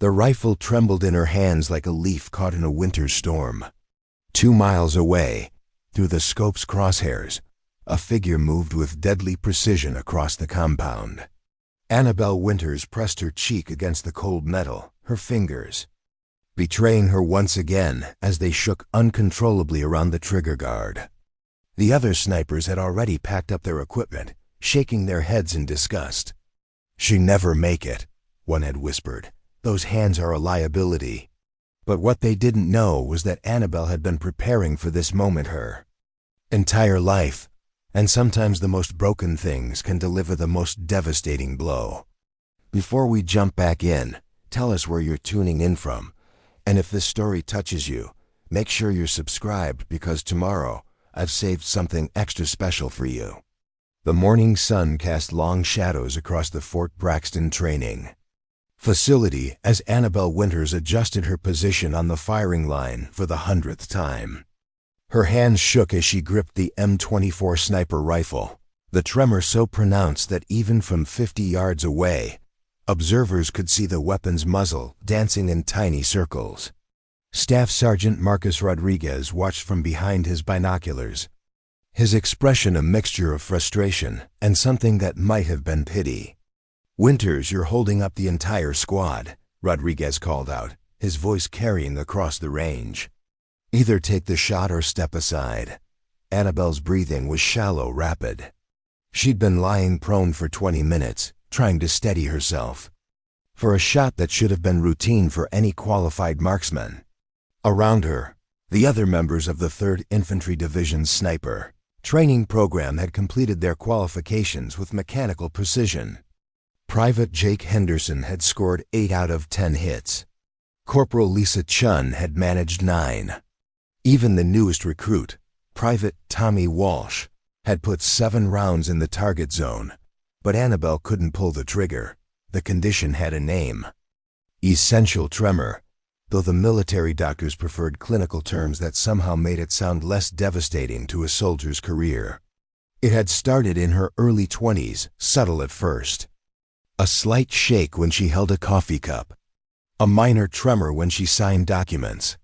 The rifle trembled in her hands like a leaf caught in a winter storm. 2 miles away, through the scope's crosshairs, a figure moved with deadly precision across the compound. Annabelle Winters pressed her cheek against the cold metal, her fingers betraying her once again as they shook uncontrollably around the trigger guard. The other snipers had already packed up their equipment, shaking their heads in disgust. "She never make it," one had whispered. "Those hands are a liability." But what they didn't know was that Annabelle had been preparing for this moment her entire life, and sometimes the most broken things can deliver the most devastating blow. Before we jump back in, tell us where you're tuning in from, and if this story touches you, make sure you're subscribed because tomorrow I've saved something extra special for you. The morning sun cast long shadows across the Fort Braxton training facility as Annabelle Winters adjusted her position on the firing line for the 100th time. Her hands shook as she gripped the M24 sniper rifle, the tremor so pronounced that even from 50 yards away, observers could see the weapon's muzzle dancing in tiny circles. Staff Sergeant Marcus Rodriguez watched from behind his binoculars, his expression a mixture of frustration and something that might have been pity. "Winters, you're holding up the entire squad," Rodriguez called out, his voice carrying across the range. "Either take the shot or step aside." Annabelle's breathing was shallow, rapid. She'd been lying prone for 20 minutes, trying to steady herself for a shot that should have been routine for any qualified marksman. Around her, the other members of the 3rd Infantry Division's sniper training program had completed their qualifications with mechanical precision. Private Jake Henderson had scored 8 out of 10 hits. Corporal Lisa Chun had managed 9. Even the newest recruit, Private Tommy Walsh, had put 7 rounds in the target zone, but Annabelle couldn't pull the trigger. The condition had a name: essential tremor, though the military doctors preferred clinical terms that somehow made it sound less devastating to a soldier's career. It had started in her early 20s, subtle at first. A slight shake when she held a coffee cup, a minor tremor when she signed documents.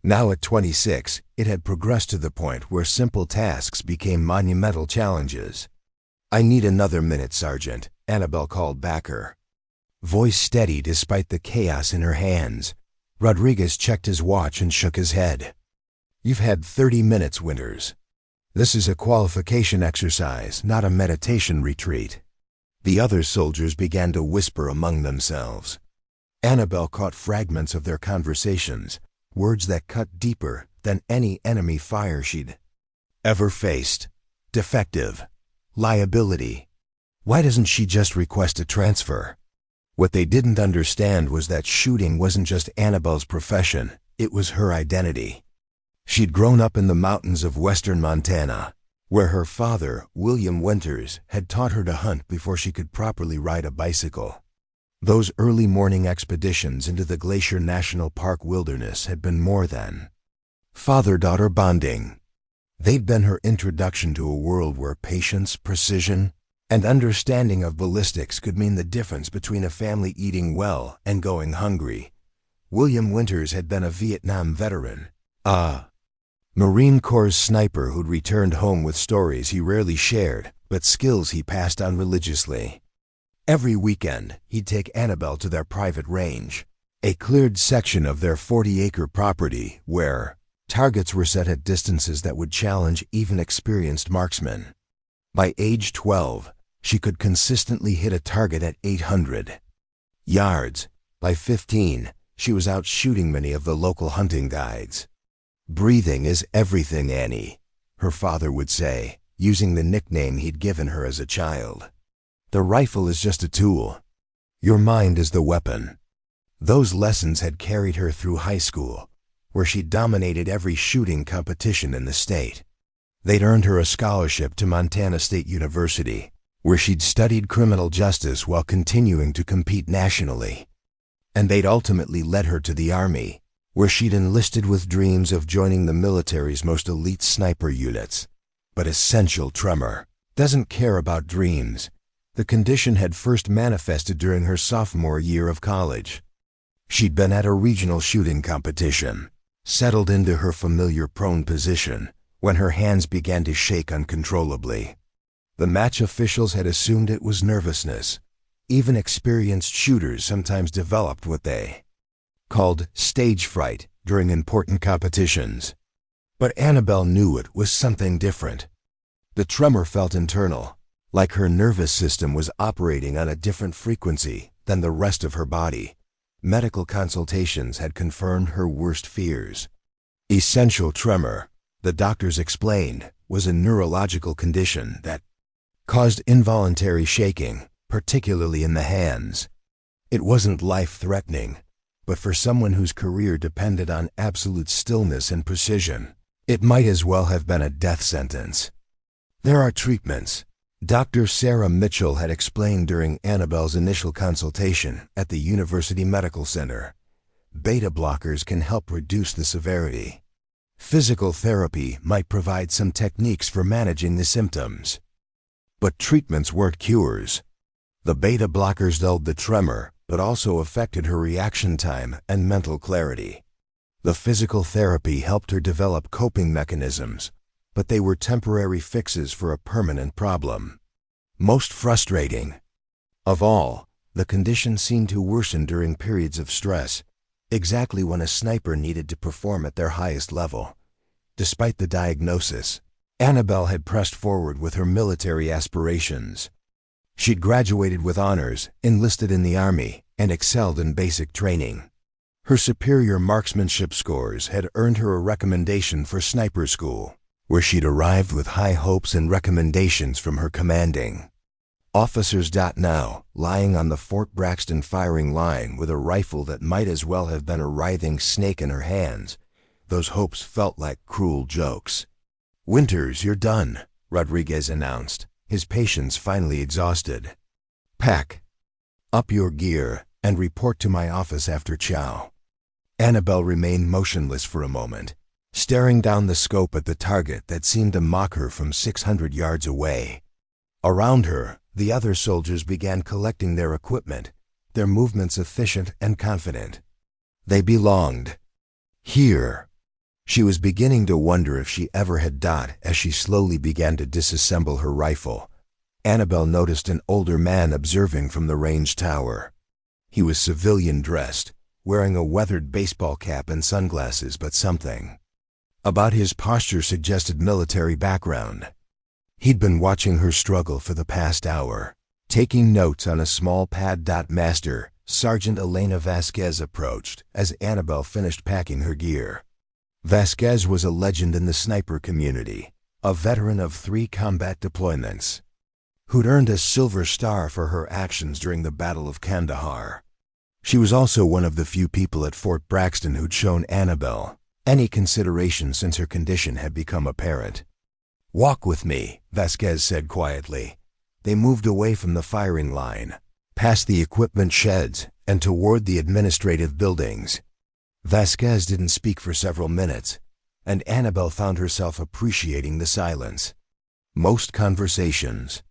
Now at 26, it had progressed to the point where simple tasks became monumental challenges. "I need another minute, Sergeant," Annabelle called back, her voice steady despite the chaos in her hands. Rodriguez checked his watch and shook his head. "You've had 30 minutes, Winters. This is a qualification exercise, not a meditation retreat." The other soldiers began to whisper among themselves. Annabelle caught fragments of their conversations, words that cut deeper than any enemy fire she'd ever faced. Defective. Liability. Why doesn't she just request a transfer? What they didn't understand was that shooting wasn't just Annabelle's profession, it was her identity. She'd grown up in the mountains of western Montana, where her father, William Winters, had taught her to hunt before she could properly ride a bicycle. Those early morning expeditions into the Glacier National Park wilderness had been more than father-daughter bonding. They'd been her introduction to a world where patience, precision, and understanding of ballistics could mean the difference between a family eating well and going hungry. William Winters had been a Vietnam veteran, Marine Corps sniper who'd returned home with stories he rarely shared, but skills he passed on religiously. Every weekend, he'd take Annabelle to their private range, a cleared section of their 40-acre property where targets were set at distances that would challenge even experienced marksmen. By age 12, she could consistently hit a target at 800 yards. By 15, she was out shooting many of the local hunting guides. "Breathing is everything, Annie," her father would say, using the nickname he'd given her as a child. "The rifle is just a tool. Your mind is the weapon." Those lessons had carried her through high school, where she dominated every shooting competition in the state. They'd earned her a scholarship to Montana State University, where she'd studied criminal justice while continuing to compete nationally. And they'd ultimately led her to the Army, where she'd enlisted with dreams of joining the military's most elite sniper units. But essential tremor doesn't care about dreams. The condition had first manifested during her sophomore year of college. She'd been at a regional shooting competition, settled into her familiar prone position, when her hands began to shake uncontrollably. The match officials had assumed it was nervousness. Even experienced shooters sometimes developed what they called stage fright during important competitions. But Annabelle knew it was something different. The tremor felt internal, like her nervous system was operating on a different frequency than the rest of her body. Medical consultations had confirmed her worst fears. Essential tremor, the doctors explained, was a neurological condition that caused involuntary shaking, particularly in the hands. It wasn't life-threatening, but for someone whose career depended on absolute stillness and precision, it might as well have been a death sentence. There are treatments. Dr. Sarah Mitchell had explained during Annabelle's initial consultation at the University Medical Center. Beta blockers can help reduce the severity. Physical therapy might provide some techniques for managing the symptoms. But treatments weren't cures. The beta blockers dulled the tremor, but also affected her reaction time and mental clarity. The physical therapy helped her develop coping mechanisms, but they were temporary fixes for a permanent problem. Most frustrating of all, the condition seemed to worsen during periods of stress, exactly when a sniper needed to perform at their highest level. Despite the diagnosis, Annabelle had pressed forward with her military aspirations. She'd graduated with honors, enlisted in the Army, and excelled in basic training. Her superior marksmanship scores had earned her a recommendation for sniper school, where she'd arrived with high hopes and recommendations from her commanding officers. Now, lying on the Fort Braxton firing line with a rifle that might as well have been a writhing snake in her hands, those hopes felt like cruel jokes. "Winters, you're done," Rodriguez announced, his patience finally exhausted. "Pack up your gear and report to my office after chow." Annabelle remained motionless for a moment, staring down the scope at the target that seemed to mock her from 600 yards away. Around her, the other soldiers began collecting their equipment, their movements efficient and confident. They belonged here. She was beginning to wonder if she ever had died as she slowly began to disassemble her rifle. Annabelle noticed an older man observing from the range tower. He was civilian dressed, wearing a weathered baseball cap and sunglasses, but something about his posture suggested military background. He'd been watching her struggle for the past hour, taking notes on a small pad. Master Sergeant Elena Vasquez approached as Annabelle finished packing her gear. Vasquez was a legend in the sniper community, a veteran of 3 combat deployments, who'd earned a Silver Star for her actions during the Battle of Kandahar. She was also one of the few people at Fort Braxton who'd shown Annabelle any consideration since her condition had become apparent. "Walk with me," Vasquez said quietly. They moved away from the firing line, past the equipment sheds, and toward the administrative buildings. Vasquez didn't speak for several minutes, and Annabelle found herself appreciating the silence. Most conversations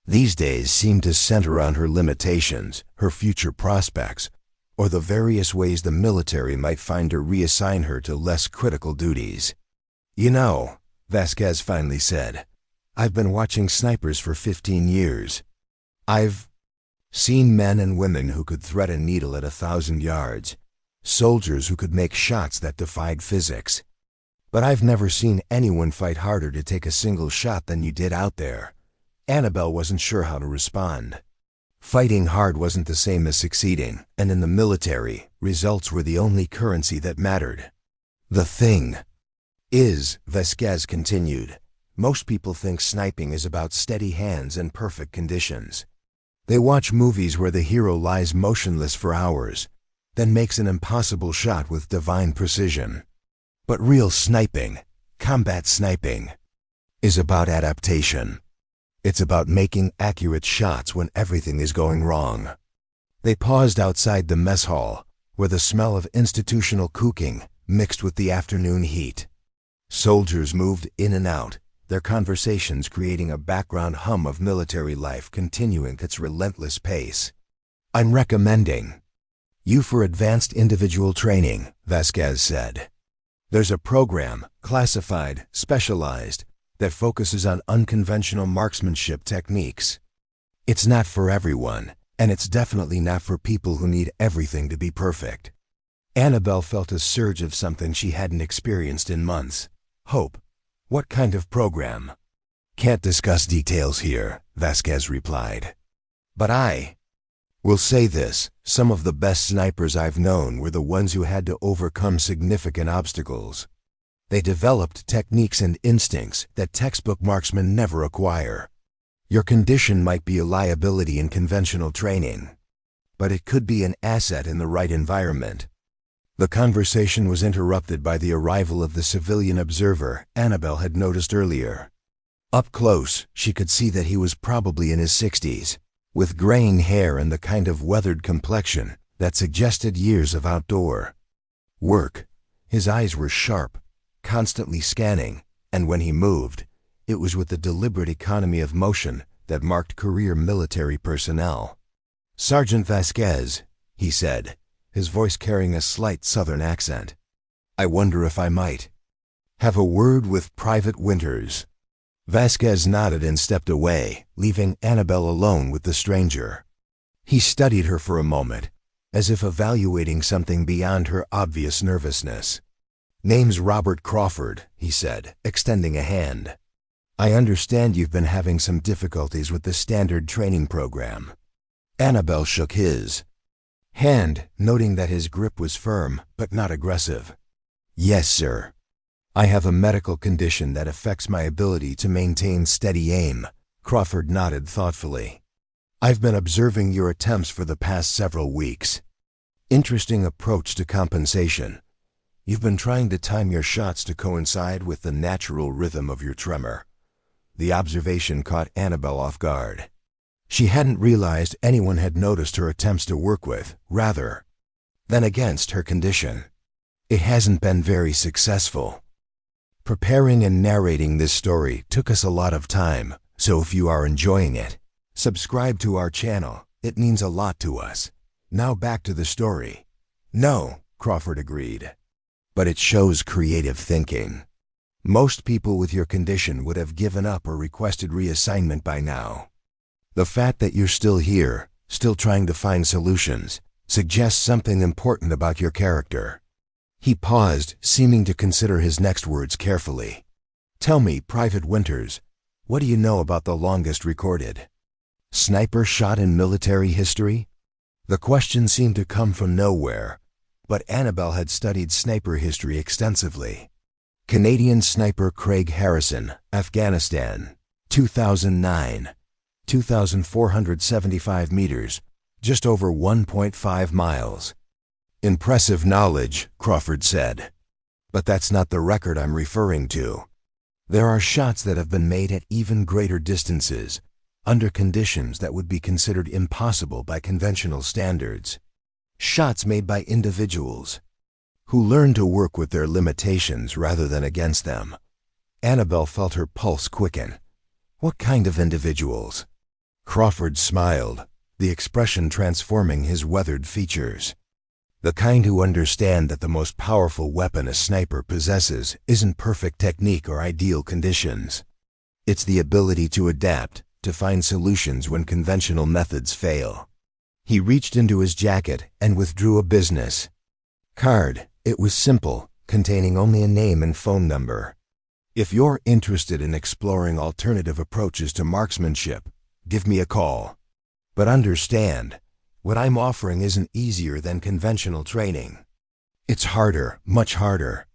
these days seemed to center on her limitations, her future prospects, or the various ways the military might find to reassign her to less critical duties. "You know," Vasquez finally said, "I've been watching snipers for 15 years. I've seen men and women who could thread a needle at 1,000 yards, soldiers who could make shots that defied physics. But I've never seen anyone fight harder to take a single shot than you did out there." Annabelle wasn't sure how to respond. Fighting hard wasn't the same as succeeding, and in the military, results were the only currency that mattered. "The thing is," Vasquez continued, "most people think sniping is about steady hands and perfect conditions. They watch movies where the hero lies motionless for hours, then makes an impossible shot with divine precision. But real sniping, combat sniping, is about adaptation. It's about making accurate shots when everything is going wrong." They paused outside the mess hall, where the smell of institutional cooking mixed with the afternoon heat. Soldiers moved in and out, their conversations creating a background hum of military life continuing its relentless pace. "I'm recommending "You for advanced individual training," Vasquez said. "There's a program, classified, specialized, that focuses on unconventional marksmanship techniques. It's not for everyone, and it's definitely not for people who need everything to be perfect." Annabelle felt a surge of something she hadn't experienced in months. Hope. "What kind of program?" "Can't discuss details here," Vasquez replied. "But I will say this, some of the best snipers I've known were the ones who had to overcome significant obstacles. They developed techniques and instincts that textbook marksmen never acquire. Your condition might be a liability in conventional training, but it could be an asset in the right environment." The conversation was interrupted by the arrival of the civilian observer Annabelle had noticed earlier. Up close, she could see that he was probably in his 60s, with graying hair and the kind of weathered complexion that suggested years of outdoor work. His eyes were sharp, constantly scanning, and when he moved, it was with the deliberate economy of motion that marked career military personnel. "Sergeant Vasquez," he said, his voice carrying a slight southern accent. "I wonder if I might have a word with Private Winters." Vasquez nodded and stepped away, leaving Annabelle alone with the stranger. He studied her for a moment, as if evaluating something beyond her obvious nervousness. "Name's Robert Crawford," he said, extending a hand. "I understand you've been having some difficulties with the standard training program." Annabelle shook his hand, noting that his grip was firm but not aggressive. "Yes, sir. I have a medical condition that affects my ability to maintain steady aim." Crawford nodded thoughtfully. "I've been observing your attempts for the past several weeks. Interesting approach to compensation. You've been trying to time your shots to coincide with the natural rhythm of your tremor." The observation caught Annabelle off guard. She hadn't realized anyone had noticed her attempts to work with, rather than against, her condition. "It hasn't been very successful. Preparing and narrating this story took us a lot of time, so if you are enjoying it, subscribe to our channel. It means a lot to us. Now back to the story." "No," Crawford agreed. "But it shows creative thinking. Most people with your condition would have given up or requested reassignment by now. The fact that you're still here, still trying to find solutions, suggests something important about your character." He paused, seeming to consider his next words carefully. "Tell me, Private Winters, what do you know about the longest recorded sniper shot in military history?" The question seemed to come from nowhere, but Annabelle had studied sniper history extensively. "Canadian sniper Craig Harrison, Afghanistan, 2009. 2,475 meters, just over 1.5 miles. "Impressive knowledge," Crawford said. "But that's not the record I'm referring to. There are shots that have been made at even greater distances, under conditions that would be considered impossible by conventional standards. Shots made by individuals who learn to work with their limitations rather than against them." Annabelle felt her pulse quicken. "What kind of individuals?" Crawford smiled, the expression transforming his weathered features. "The kind who understand that the most powerful weapon a sniper possesses isn't perfect technique or ideal conditions. It's the ability to adapt, to find solutions when conventional methods fail." He reached into his jacket and withdrew a business card. It was simple, containing only a name and phone number. "If you're interested in exploring alternative approaches to marksmanship, give me a call. But understand, what I'm offering isn't easier than conventional training. It's harder, much harder."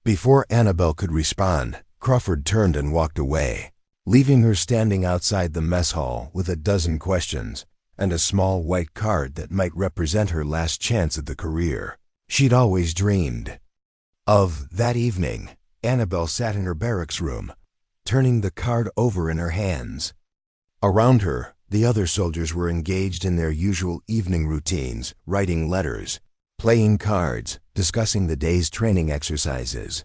Before Annabelle could respond, Crawford turned and walked away, leaving her standing outside the mess hall with a dozen questions and a small white card that might represent her last chance at the career she'd always dreamed of. That evening, Annabelle sat in her barracks room, turning the card over in her hands. Around her, the other soldiers were engaged in their usual evening routines, writing letters, playing cards, discussing the day's training exercises.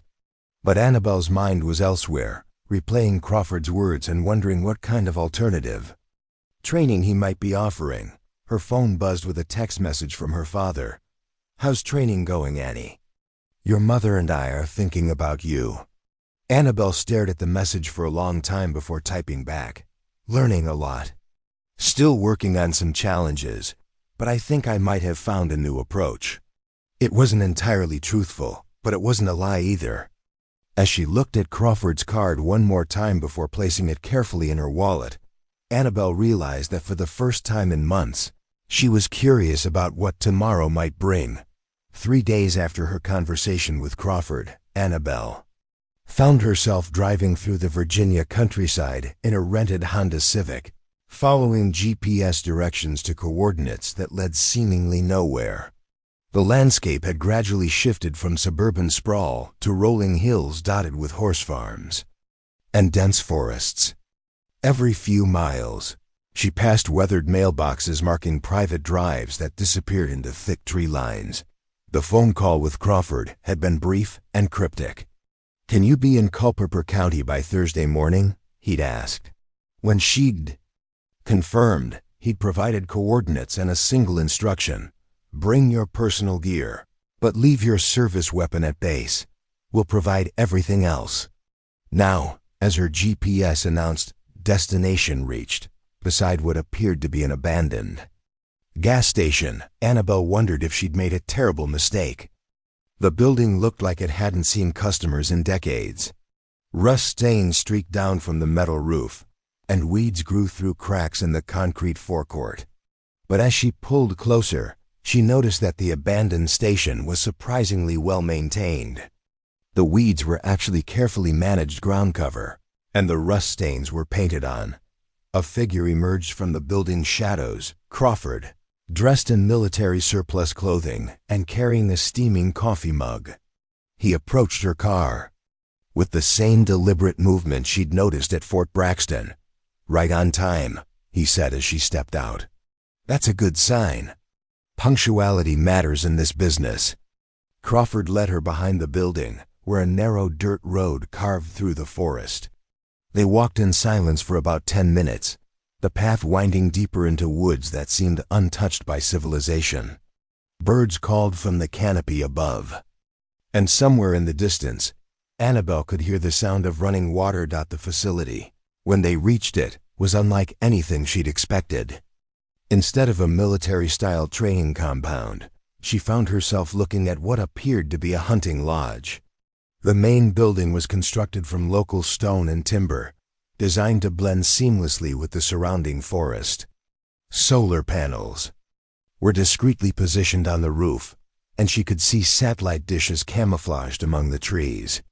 But Annabelle's mind was elsewhere, replaying Crawford's words and wondering what kind of alternative training he might be offering. Her phone buzzed with a text message from her father, How's training going, Annie? Your mother and I are thinking about you. Annabelle stared at the message for a long time before typing back. Learning a lot. Still working on some challenges, but I think I might have found a new approach. It wasn't entirely truthful, but it wasn't a lie either. As she looked at Crawford's card one more time before placing it carefully in her wallet, Annabelle realized that for the first time in months, she was curious about what tomorrow might bring. 3 days after her conversation with Crawford, Annabelle found herself driving through the Virginia countryside in a rented Honda Civic, following GPS directions to coordinates that led seemingly nowhere. The landscape had gradually shifted from suburban sprawl to rolling hills dotted with horse farms and dense forests. Every few miles, she passed weathered mailboxes marking private drives that disappeared into thick tree lines. The phone call with Crawford had been brief and cryptic. "Can you be in Culpeper County by Thursday morning?" he'd asked. When she'd confirmed, he'd provided coordinates and a single instruction: bring your personal gear, but leave your service weapon at base. We'll provide everything else. Now, as her GPS announced destination reached, beside what appeared to be an abandoned gas station, Annabelle wondered if she'd made a terrible mistake. The building looked like it hadn't seen customers in decades. Rust stains streaked down from the metal roof, and weeds grew through cracks in the concrete forecourt. But as she pulled closer, she noticed that the abandoned station was surprisingly well maintained. The weeds were actually carefully managed ground cover, and the rust stains were painted on. A figure emerged from the building's shadows: Crawford, dressed in military surplus clothing and carrying a steaming coffee mug. He approached her car with the same deliberate movement she'd noticed at Fort Braxton. "Right on time," he said as she stepped out. "That's a good sign. Punctuality matters in this business." Crawford led her behind the building, where a narrow dirt road carved through the forest. They walked in silence for about 10 minutes, the path winding deeper into woods that seemed untouched by civilization. Birds called from the canopy above, and somewhere in the distance, Annabelle could hear the sound of running water. The facility, when they reached it, was unlike anything she'd expected. Instead of a military-style training compound, she found herself looking at what appeared to be a hunting lodge. The main building was constructed from local stone and timber, designed to blend seamlessly with the surrounding forest. Solar panels were discreetly positioned on the roof, and she could see satellite dishes camouflaged among the trees.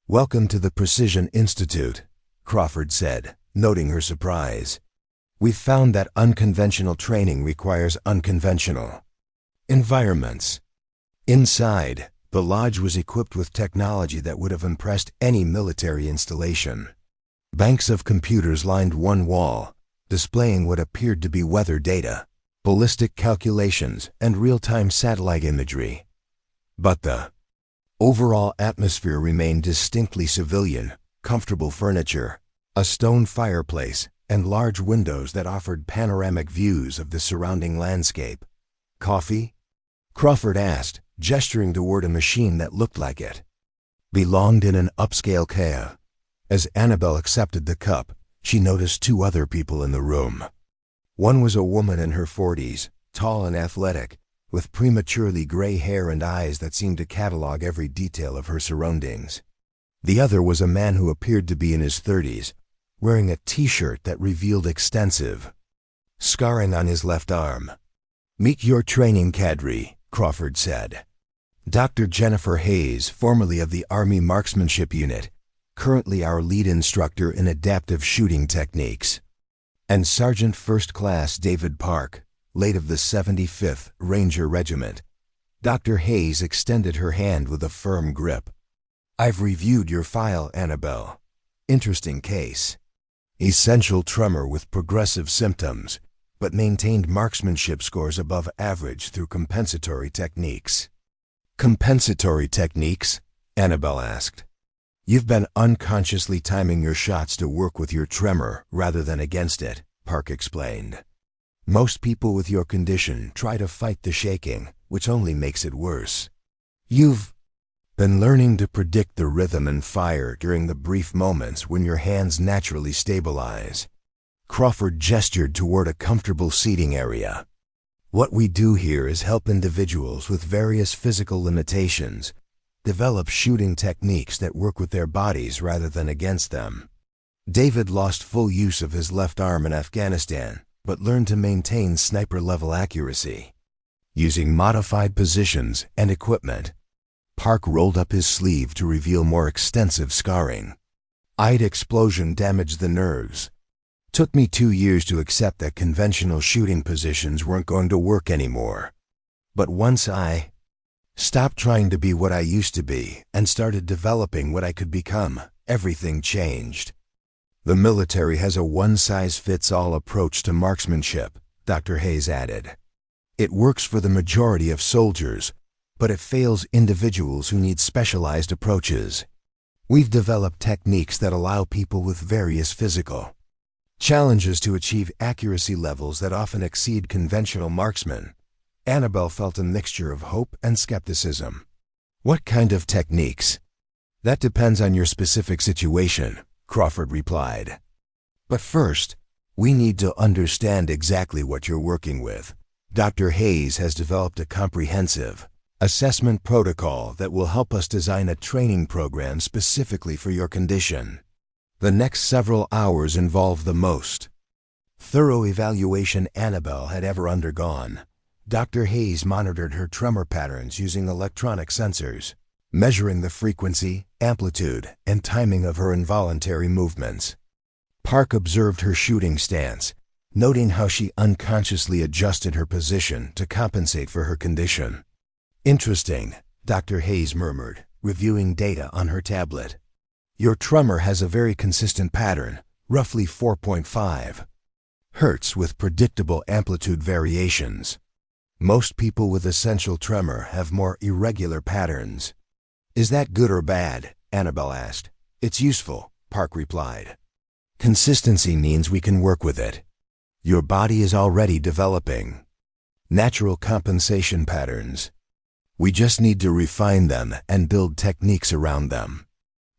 "Welcome to the Precision Institute," Crawford said, noting her surprise. "We've found that unconventional training requires unconventional environments." Inside, the lodge was equipped with technology that would have impressed any military installation. Banks of computers lined one wall, displaying what appeared to be weather data, ballistic calculations, and real-time satellite imagery. But the overall atmosphere remained distinctly civilian: comfortable furniture, a stone fireplace, and large windows that offered panoramic views of the surrounding landscape. "Coffee?" Crawford asked, gesturing toward a machine that looked like it belonged in an upscale cave. As Annabelle accepted the cup, she noticed 2 other people in the room. One was a woman in her 40s, tall and athletic, with prematurely gray hair and eyes that seemed to catalog every detail of her surroundings. The other was a man who appeared to be in his 30s, wearing a t-shirt that revealed extensive scarring on his left arm. "Meet your training cadre," Crawford said. "Dr. Jennifer Hayes, formerly of the Army Marksmanship Unit, currently our lead instructor in adaptive shooting techniques, and Sergeant First Class David Park, late of the 75th Ranger Regiment." Dr. Hayes extended her hand with a firm grip. "I've reviewed your file, Annabelle. Interesting case. Essential tremor with progressive symptoms, but maintained marksmanship scores above average through compensatory techniques." "Compensatory techniques?" Annabelle asked. "You've been unconsciously timing your shots to work with your tremor rather than against it," Park explained. "Most people with your condition try to fight the shaking, which only makes it worse. You've been learning to predict the rhythm and fire during the brief moments when your hands naturally stabilize. Crawford gestured toward a comfortable seating area. What we do here is help individuals with various physical limitations develop shooting techniques that work with their bodies rather than against them. David lost full use of his left arm in Afghanistan, but learned to maintain sniper-level accuracy. Using modified positions and equipment, Park rolled up his sleeve to reveal more extensive scarring. I'd explosion damaged the nerves. Took me 2 years to accept that conventional shooting positions weren't going to work anymore. But once I stopped trying to be what I used to be and started developing what I could become, everything changed. The military has a one-size-fits-all approach to marksmanship, Dr. Hayes added. It works for the majority of soldiers, but it fails individuals who need specialized approaches. We've developed techniques that allow people with various physical challenges to achieve accuracy levels that often exceed conventional marksmen. Annabelle felt a mixture of hope and skepticism. What kind of techniques? That depends on your specific situation, Crawford replied. But first, we need to understand exactly what you're working with. Dr. Hayes has developed a comprehensive assessment protocol that will help us design a training program specifically for your condition. The next several hours involve the most thorough evaluation Annabelle had ever undergone. Dr. Hayes monitored her tremor patterns using electronic sensors, measuring the frequency, amplitude, and timing of her involuntary movements. Park observed her shooting stance, noting how she unconsciously adjusted her position to compensate for her condition. Interesting, Dr. Hayes murmured, reviewing data on her tablet. Your tremor has a very consistent pattern, roughly 4.5 Hz with predictable amplitude variations. Most people with essential tremor have more irregular patterns. Is that good or bad? Annabelle asked. It's useful, Park replied. Consistency means we can work with it. Your body is already developing natural compensation patterns. We just need to refine them and build techniques around them.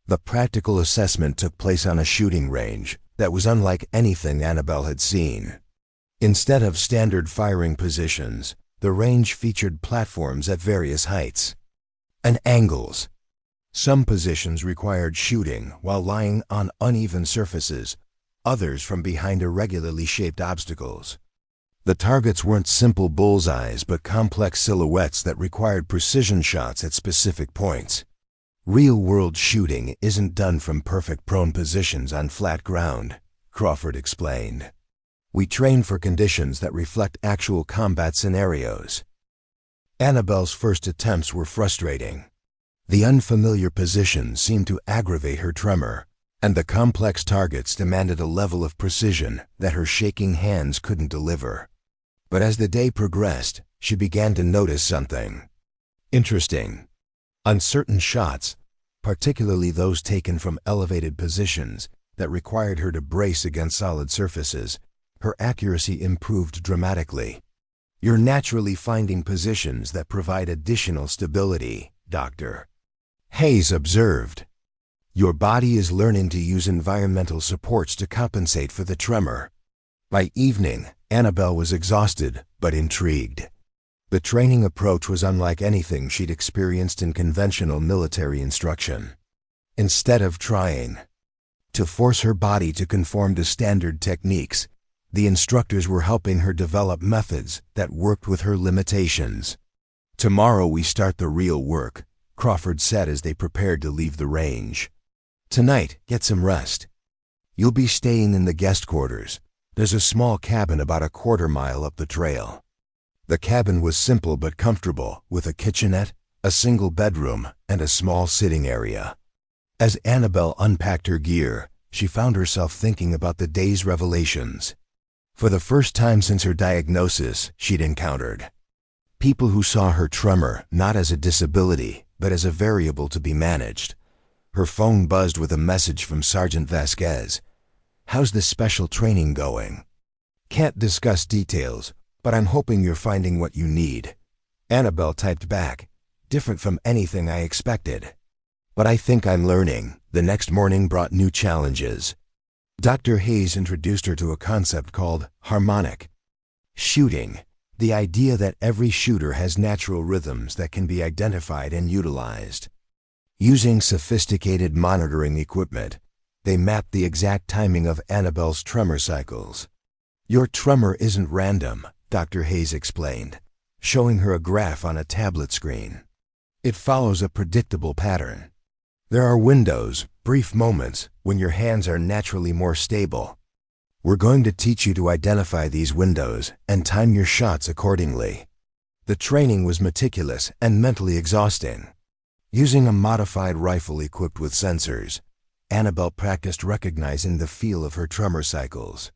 The practical assessment took place on a shooting range that was unlike anything Annabelle had seen. Instead of standard firing positions, the range featured platforms at various heights and angles. Some positions required shooting while lying on uneven surfaces, others from behind irregularly shaped obstacles. The targets weren't simple bullseyes but complex silhouettes that required precision shots at specific points. Real-world shooting isn't done from perfect prone positions on flat ground, Crawford explained. We train for conditions that reflect actual combat scenarios. Annabelle's first attempts were frustrating. The unfamiliar positions seemed to aggravate her tremor, and the complex targets demanded a level of precision that her shaking hands couldn't deliver. But as the day progressed, she began to notice something interesting. On certain shots, particularly those taken from elevated positions that required her to brace against solid surfaces, her accuracy improved dramatically. You're naturally finding positions that provide additional stability, Dr. Hayes observed. Your body is learning to use environmental supports to compensate for the tremor. By evening, Annabelle was exhausted but intrigued. The training approach was unlike anything she'd experienced in conventional military instruction. Instead of trying to force her body to conform to standard techniques, the instructors were helping her develop methods that worked with her limitations. Tomorrow we start the real work, Crawford said as they prepared to leave the range. Tonight, get some rest. You'll be staying in the guest quarters. There's a small cabin about a quarter-mile up the trail. The cabin was simple but comfortable, with a kitchenette, a single bedroom, and a small sitting area. As Annabelle unpacked her gear, she found herself thinking about the day's revelations. For the first time since her diagnosis, she'd encountered people who saw her tremor not as a disability, but as a variable to be managed. Her phone buzzed with a message from Sergeant Vasquez. How's this special training going? Can't discuss details, but I'm hoping you're finding what you need. Annabelle typed back, "Different from anything I expected. But I think I'm learning." The next morning brought new challenges. Dr. Hayes introduced her to a concept called harmonic shooting, the idea that every shooter has natural rhythms that can be identified and utilized. Using sophisticated monitoring equipment, they mapped the exact timing of Annabelle's tremor cycles. "Your tremor isn't random," Dr. Hayes explained, showing her a graph on a tablet screen. "It follows a predictable pattern. There are windows, brief moments, when your hands are naturally more stable. We're going to teach you to identify these windows and time your shots accordingly." The training was meticulous and mentally exhausting. Using a modified rifle equipped with sensors, Annabelle practiced recognizing the feel of her tremor cycles.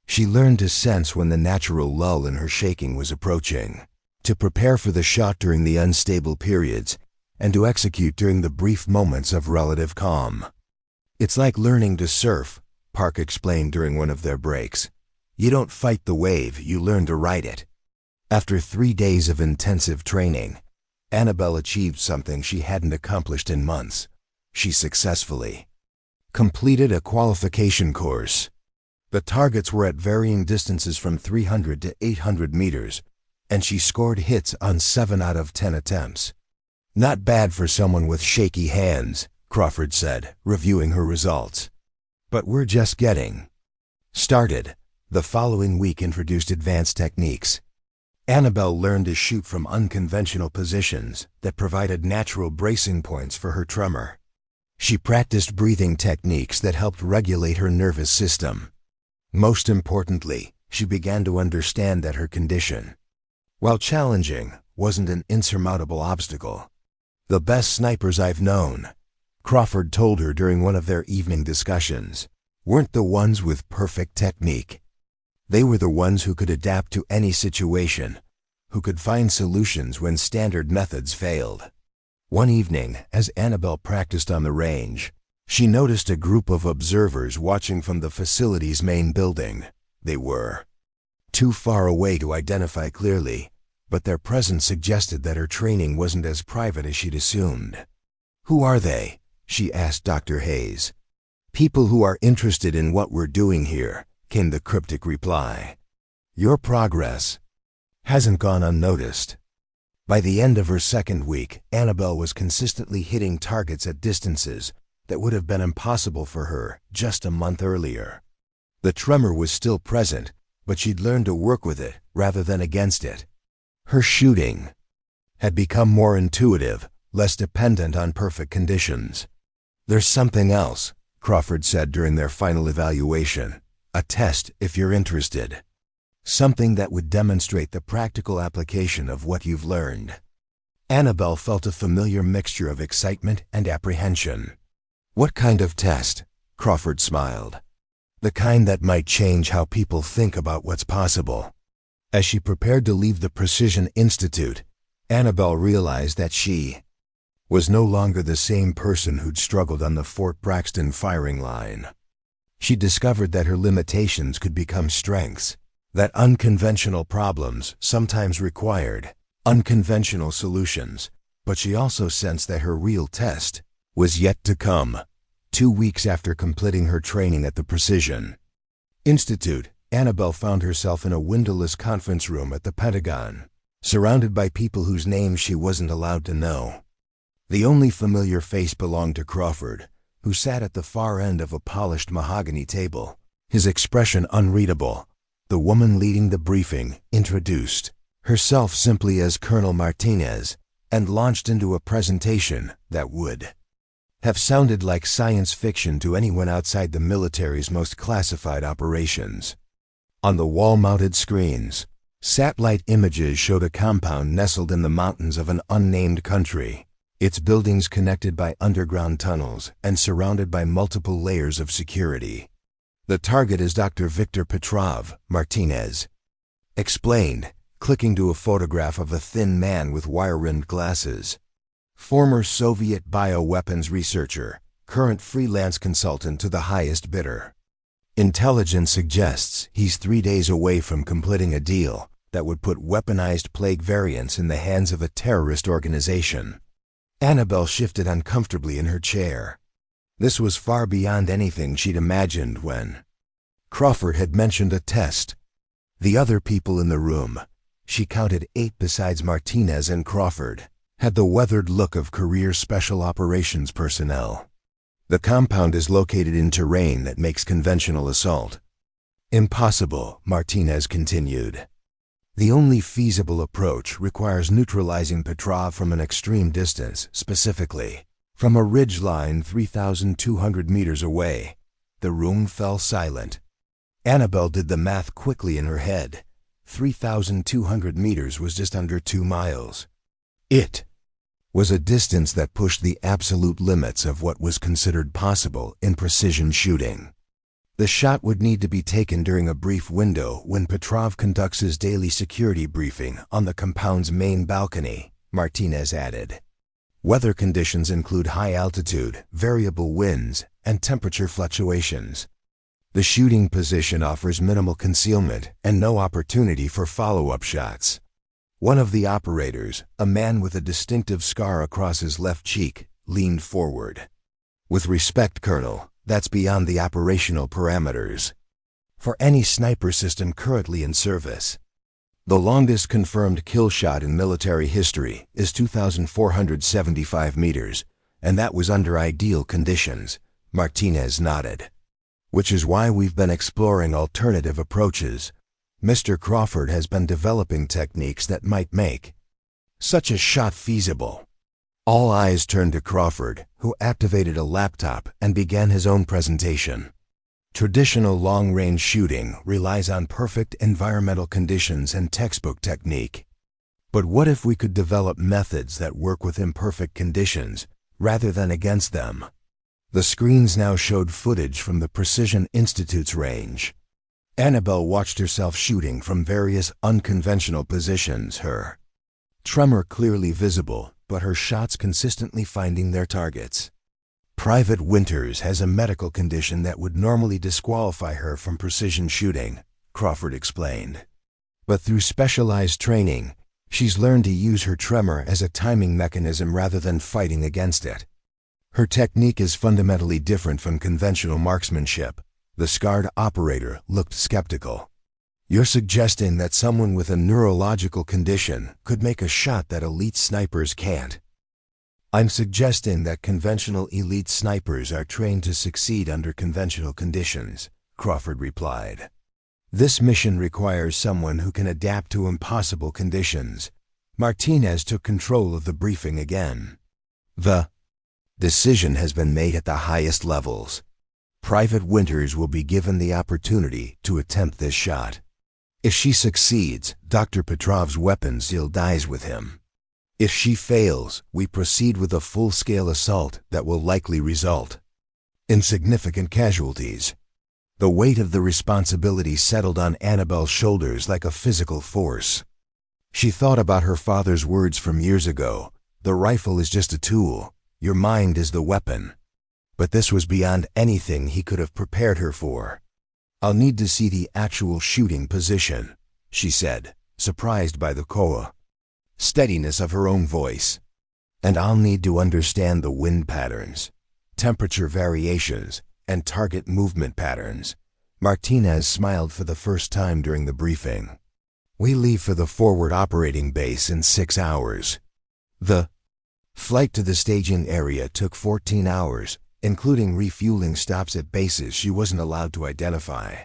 She learned to sense when the natural lull in her shaking was approaching, to prepare for the shot during the unstable periods, and to execute during the brief moments of relative calm. "It's like learning to surf," Park explained during one of their breaks. "You don't fight the wave, you learn to ride it." After 3 days of intensive training, Annabelle achieved something she hadn't accomplished in months. She successfully completed a qualification course. The targets were at varying distances from 300 to 800 meters, and she scored hits on 7 out of 10 attempts. "Not bad for someone with shaky hands," Crawford said, reviewing her results. "But we're just getting started." The following week introduced advanced techniques. Annabelle learned to shoot from unconventional positions that provided natural bracing points for her tremor. She practiced breathing techniques that helped regulate her nervous system. Most importantly, she began to understand that her condition, while challenging, wasn't an insurmountable obstacle. "The best snipers I've known," Crawford told her during one of their evening discussions, "weren't the ones with perfect technique. They were the ones who could adapt to any situation, who could find solutions when standard methods failed." One evening, as Annabelle practiced on the range, she noticed a group of observers watching from the facility's main building. They were too far away to identify clearly, but their presence suggested that her training wasn't as private as she'd assumed. "Who are they?" she asked Dr. Hayes. "People who are interested in what we're doing here," came the cryptic reply. "Your progress hasn't gone unnoticed." By the end of her second week, Annabelle was consistently hitting targets at distances that would have been impossible for her just a month earlier. The tremor was still present, but she'd learned to work with it rather than against it. Her shooting had become more intuitive, less dependent on perfect conditions. "There's something else," Crawford said during their final evaluation. "A test if you're interested. Something that would demonstrate the practical application of what you've learned." Annabelle felt a familiar mixture of excitement and apprehension. "What kind of test?" Crawford smiled. "The kind that might change how people think about what's possible." As she prepared to leave the Precision Institute, Annabelle realized that she was no longer the same person who'd struggled on the Fort Braxton firing line. She discovered that her limitations could become strengths, that unconventional problems sometimes required unconventional solutions, but she also sensed that her real test was yet to come. 2 weeks after completing her training at the Precision Institute, Annabelle found herself in a windowless conference room at the Pentagon, surrounded by people whose names she wasn't allowed to know. The only familiar face belonged to Crawford, who sat at the far end of a polished mahogany table, his expression unreadable. The woman leading the briefing introduced herself simply as Colonel Martinez and launched into a presentation that would have sounded like science fiction to anyone outside the military's most classified operations. On the wall-mounted screens, satellite images showed a compound nestled in the mountains of an unnamed country, its buildings connected by underground tunnels and surrounded by multiple layers of security. "The target is Dr. Viktor Petrov," Martinez explained, clicking to a photograph of a thin man with wire-rimmed glasses. "Former Soviet bioweapons researcher, current freelance consultant to the highest bidder. Intelligence suggests he's 3 days away from completing a deal that would put weaponized plague variants in the hands of a terrorist organization. Annabelle shifted uncomfortably in her chair. This was far beyond anything she'd imagined when Crawford had mentioned a test. The other people in the room, she counted 8 besides Martinez and Crawford, had the weathered look of career special operations personnel. The compound is located in terrain that makes conventional assault impossible, Martinez continued. The only feasible approach requires neutralizing Petrov from an extreme distance, specifically from a ridge line 3,200 meters away. The room fell silent. Annabelle did the math quickly in her head. 3,200 meters was just under 2 miles. It was a distance that pushed the absolute limits of what was considered possible in precision shooting. The shot would need to be taken during a brief window when Petrov conducts his daily security briefing on the compound's main balcony, Martinez added. Weather conditions include high altitude, variable winds, and temperature fluctuations. The shooting position offers minimal concealment and no opportunity for follow-up shots. One of the operators, a man with a distinctive scar across his left cheek, leaned forward. With respect, Colonel, that's beyond the operational parameters for any sniper system currently in service. The longest confirmed kill shot in military history is 2,475 meters, and that was under ideal conditions, Martinez nodded. Which is why we've been exploring alternative approaches. Mr. Crawford has been developing techniques that might make such a shot feasible. All eyes turned to Crawford, who activated a laptop and began his own presentation. Traditional long-range shooting relies on perfect environmental conditions and textbook technique. But what if we could develop methods that work with imperfect conditions rather than against them? The screens now showed footage from the Precision Institute's range. Annabelle watched herself shooting from various unconventional positions, her tremor clearly visible, but her shots consistently finding their targets. Private Winters has a medical condition that would normally disqualify her from precision shooting, Crawford explained. But through specialized training, she's learned to use her tremor as a timing mechanism rather than fighting against it. Her technique is fundamentally different from conventional marksmanship. The scarred operator looked skeptical. You're suggesting that someone with a neurological condition could make a shot that elite snipers can't? I'm suggesting that conventional elite snipers are trained to succeed under conventional conditions, Crawford replied. This mission requires someone who can adapt to impossible conditions. Martinez took control of the briefing again. The decision has been made at the highest levels. Private Winters will be given the opportunity to attempt this shot. If she succeeds, Dr. Petrov's weapon seal dies with him. If she fails, we proceed with a full-scale assault that will likely result in significant casualties. The weight of the responsibility settled on Annabelle's shoulders like a physical force. She thought about her father's words from years ago. The rifle is just a tool. Your mind is the weapon. But this was beyond anything he could have prepared her for. I'll need to see the actual shooting position, she said, surprised by the steadiness of her own voice. And I'll need to understand the wind patterns, temperature variations, and target movement patterns. Martinez smiled for the first time during the briefing. We leave for the forward operating base in 6 hours. The flight to the staging area took 14 hours, including refueling stops at bases she wasn't allowed to identify.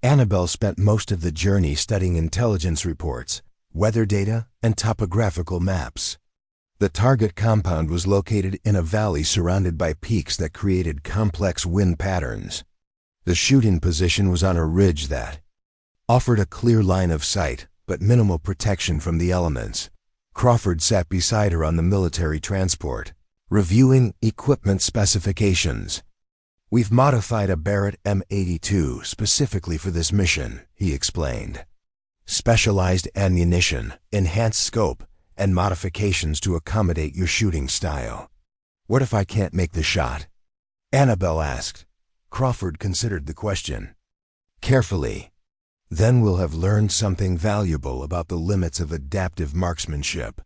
Annabelle spent most of the journey studying intelligence reports, weather data, and topographical maps. The target compound was located in a valley surrounded by peaks that created complex wind patterns. The shooting position was on a ridge that offered a clear line of sight, but minimal protection from the elements. Crawford sat beside her on the military transport, reviewing equipment specifications. We've modified a Barrett M82 specifically for this mission, he explained. Specialized ammunition, enhanced scope, and modifications to accommodate your shooting style. What if I can't make the shot? Annabelle asked. Crawford considered the question carefully. Then we'll have learned something valuable about the limits of adaptive marksmanship.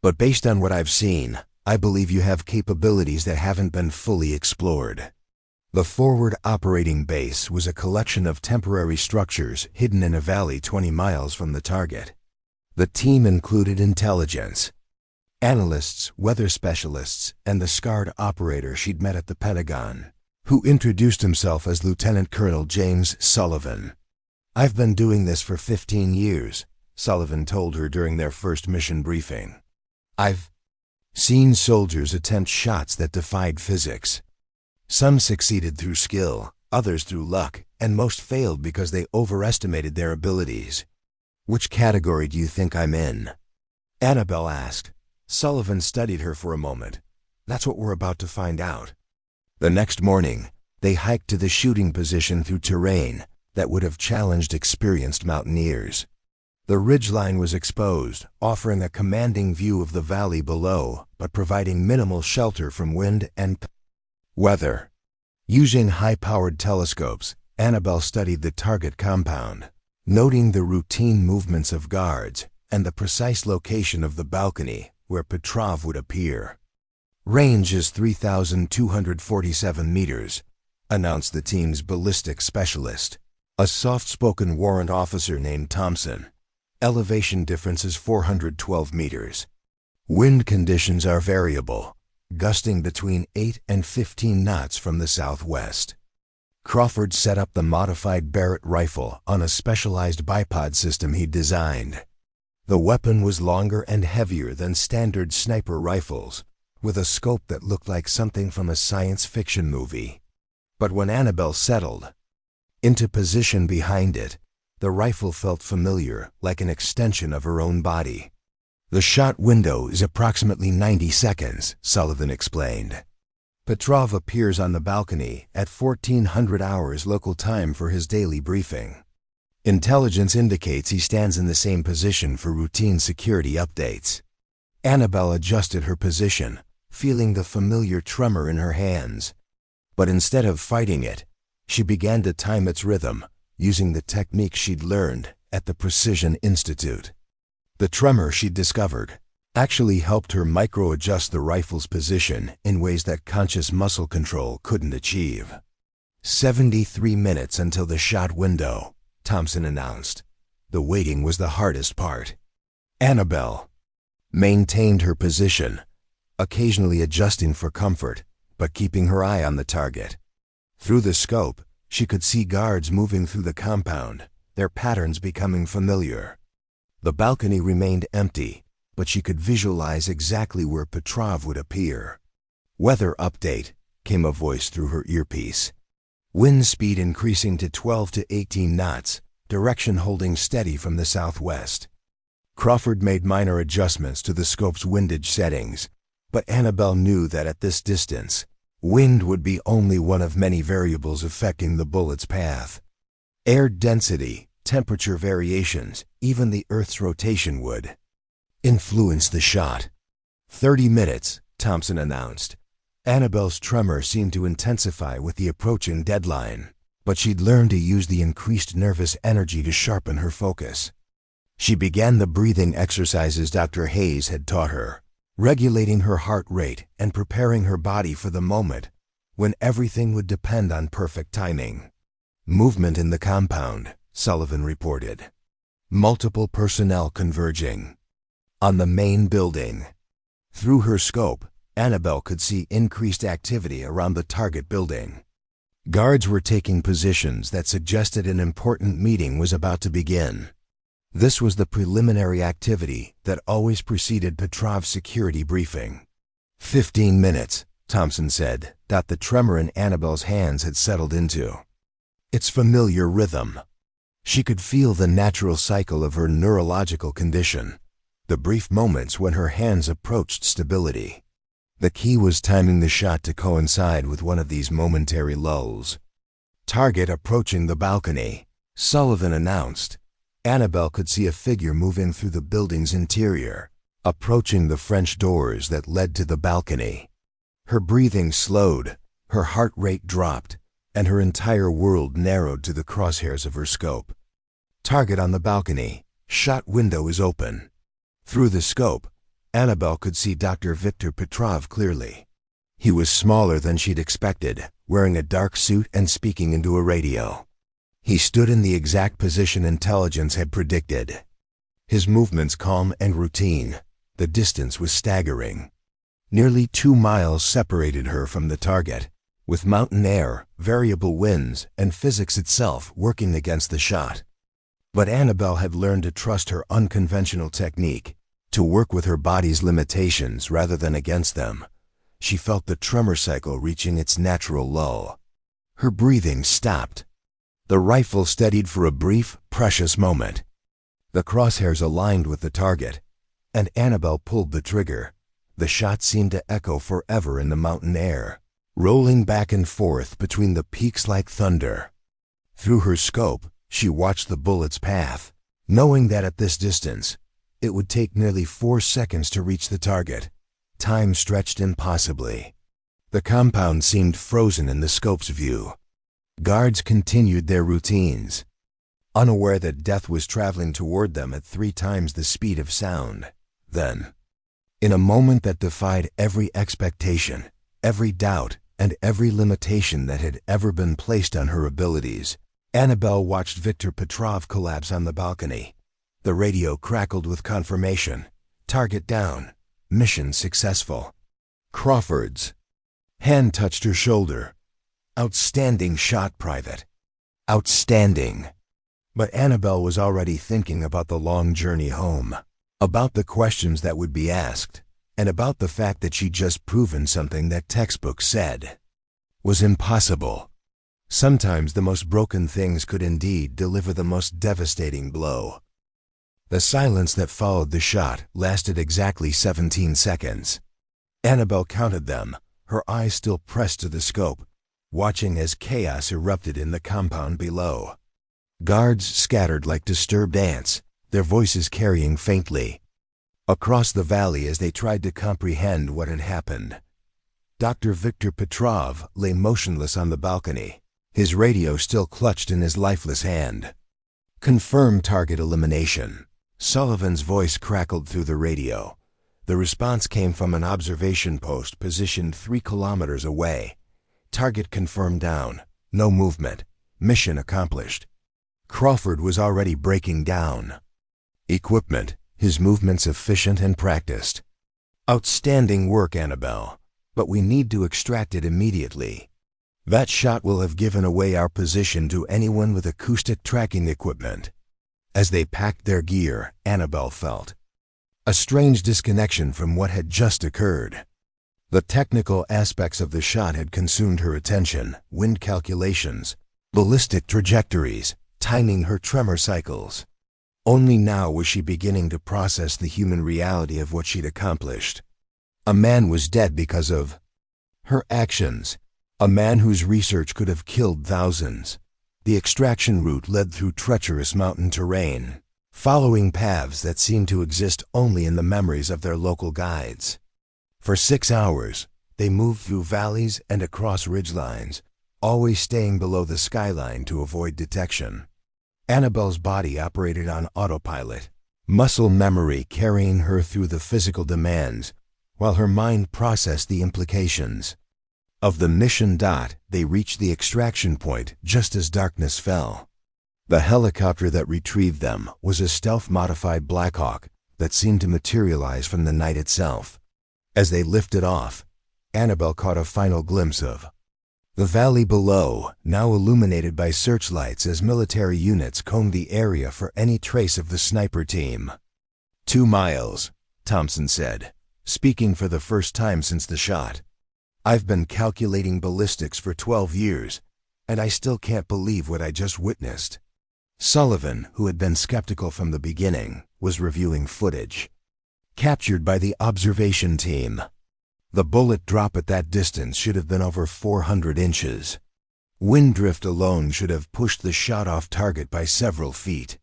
But based on what I've seen, I believe you have capabilities that haven't been fully explored. The forward operating base was a collection of temporary structures hidden in a valley 20 miles from the target. The team included intelligence, analysts, weather specialists, and the scarred operator she'd met at the Pentagon, who introduced himself as Lieutenant Colonel James Sullivan. "I've been doing this for 15 years, Sullivan told her during their first mission briefing. "I've seen soldiers attempt shots that defied physics. Some succeeded through skill, others through luck, and most failed because they overestimated their abilities." "Which category do you think I'm in?" Annabelle asked. Sullivan studied her for a moment. "That's what we're about to find out." The next morning, they hiked to the shooting position through terrain that would have challenged experienced mountaineers. The ridgeline was exposed, offering a commanding view of the valley below, but providing minimal shelter from wind and weather. Using high-powered telescopes, Annabelle studied the target compound, noting the routine movements of guards and the precise location of the balcony where Petrov would appear. "Range is 3,247 meters, announced the team's ballistic specialist, a soft-spoken warrant officer named Thompson. "Elevation difference is 412 meters. Wind conditions are variable, gusting between 8 and 15 knots from the southwest." Crawford set up the modified Barrett rifle on a specialized bipod system he'd designed. The weapon was longer and heavier than standard sniper rifles, with a scope that looked like something from a science fiction movie. But when Annabelle settled into position behind it, the rifle felt familiar, like an extension of her own body. "The shot window is approximately 90 seconds, Sullivan explained. "Petrov appears on the balcony at 1400 hours local time for his daily briefing. Intelligence indicates he stands in the same position for routine security updates." Annabelle adjusted her position, feeling the familiar tremor in her hands. But instead of fighting it, she began to time its rhythm, using the technique she'd learned at the Precision Institute. The tremor, she'd discovered, actually helped her micro-adjust the rifle's position in ways that conscious muscle control couldn't achieve. 73 minutes until the shot window, Thompson announced. The waiting was the hardest part. Annabelle maintained her position, occasionally adjusting for comfort, but keeping her eye on the target. Through the scope, she could see guards moving through the compound, their patterns becoming familiar. The balcony remained empty, but she could visualize exactly where Petrov would appear. "Weather update," came a voice through her earpiece. "Wind speed increasing to 12 to 18 knots, direction holding steady from the southwest." Crawford made minor adjustments to the scope's windage settings, but Annabelle knew that at this distance, wind would be only one of many variables affecting the bullet's path. Air density, temperature variations, even the Earth's rotation would influence the shot. 30 minutes, Thompson announced. Annabelle's tremor seemed to intensify with the approaching deadline, but she'd learned to use the increased nervous energy to sharpen her focus. She began the breathing exercises Dr. Hayes had taught her, regulating her heart rate and preparing her body for the moment when everything would depend on perfect timing. "Movement in the compound," Sullivan reported. "Multiple personnel converging on the main building." Through her scope, Annabelle could see increased activity around the target building. Guards were taking positions that suggested an important meeting was about to begin. This was the preliminary activity that always preceded Petrov's security briefing. 15 minutes, Thompson said, that the tremor in Annabelle's hands had settled into its familiar rhythm. She could feel the natural cycle of her neurological condition, the brief moments when her hands approached stability. The key was timing the shot to coincide with one of these momentary lulls. "Target approaching the balcony," Sullivan announced. Annabelle could see a figure moving through the building's interior, approaching the French doors that led to the balcony. Her breathing slowed, her heart rate dropped, and her entire world narrowed to the crosshairs of her scope. Target on the balcony. Shot window is open. Through the scope, Annabelle could see Dr. Viktor Petrov clearly. He was smaller than she'd expected, wearing a dark suit and speaking into a radio. He stood in the exact position intelligence had predicted. His movements calm and routine. The distance was staggering. Nearly 2 miles separated her from the target, with mountain air, variable winds, and physics itself working against the shot. But Annabelle had learned to trust her unconventional technique, to work with her body's limitations rather than against them. She felt the tremor cycle reaching its natural lull. Her breathing stopped. The rifle steadied for a brief, precious moment. The crosshairs aligned with the target, and Annabelle pulled the trigger. The shot seemed to echo forever in the mountain air, rolling back and forth between the peaks like thunder. Through her scope, she watched the bullet's path, knowing that at this distance, it would take nearly 4 seconds to reach the target. Time stretched impossibly. The compound seemed frozen in the scope's view. Guards continued their routines, unaware that death was traveling toward them at 3 times the speed of sound. Then, in a moment that defied every expectation, every doubt, and every limitation that had ever been placed on her abilities, Annabelle watched Viktor Petrov collapse on the balcony. The radio crackled with confirmation. Target down. Mission successful. Crawford's hand touched her shoulder. Outstanding shot, Private. Outstanding. But Annabelle was already thinking about the long journey home, about the questions that would be asked, and about the fact that she'd just proven something that textbooks said was impossible. Sometimes the most broken things could indeed deliver the most devastating blow. The silence that followed the shot lasted exactly 17 seconds. Annabelle counted them, her eyes still pressed to the scope, watching as chaos erupted in the compound below. Guards scattered like disturbed ants, their voices carrying faintly across the valley as they tried to comprehend what had happened. Dr. Viktor Petrov lay motionless on the balcony, his radio still clutched in his lifeless hand. Confirm target elimination. Sullivan's voice crackled through the radio. The response came from an observation post positioned 3 kilometers away. Target confirmed down. No movement. Mission accomplished. Crawford was already breaking down. Equipment, his movements efficient and practiced. Outstanding work, Annabelle, but we need to extract it immediately. That shot will have given away our position to anyone with acoustic tracking equipment. As they packed their gear, Annabelle felt a strange disconnection from what had just occurred. The technical aspects of the shot had consumed her attention, wind calculations, ballistic trajectories, timing her tremor cycles. Only now was she beginning to process the human reality of what she'd accomplished. A man was dead because of her actions, a man whose research could have killed thousands. The extraction route led through treacherous mountain terrain, following paths that seemed to exist only in the memories of their local guides. For 6 hours, they moved through valleys and across ridgelines, always staying below the skyline to avoid detection. Annabelle's body operated on autopilot, muscle memory carrying her through the physical demands, while her mind processed the implications of the mission. They reached the extraction point just as darkness fell. The helicopter that retrieved them was a stealth-modified Blackhawk that seemed to materialize from the night itself. As they lifted off, Annabelle caught a final glimpse of the valley below, now illuminated by searchlights as military units combed the area for any trace of the sniper team. 2 miles, Thompson said, speaking for the first time since the shot. I've been calculating ballistics for 12 years, and I still can't believe what I just witnessed. Sullivan, who had been skeptical from the beginning, was reviewing footage captured by the observation team. The bullet drop at that distance should have been over 400 inches. Wind drift alone should have pushed the shot off target by several feet.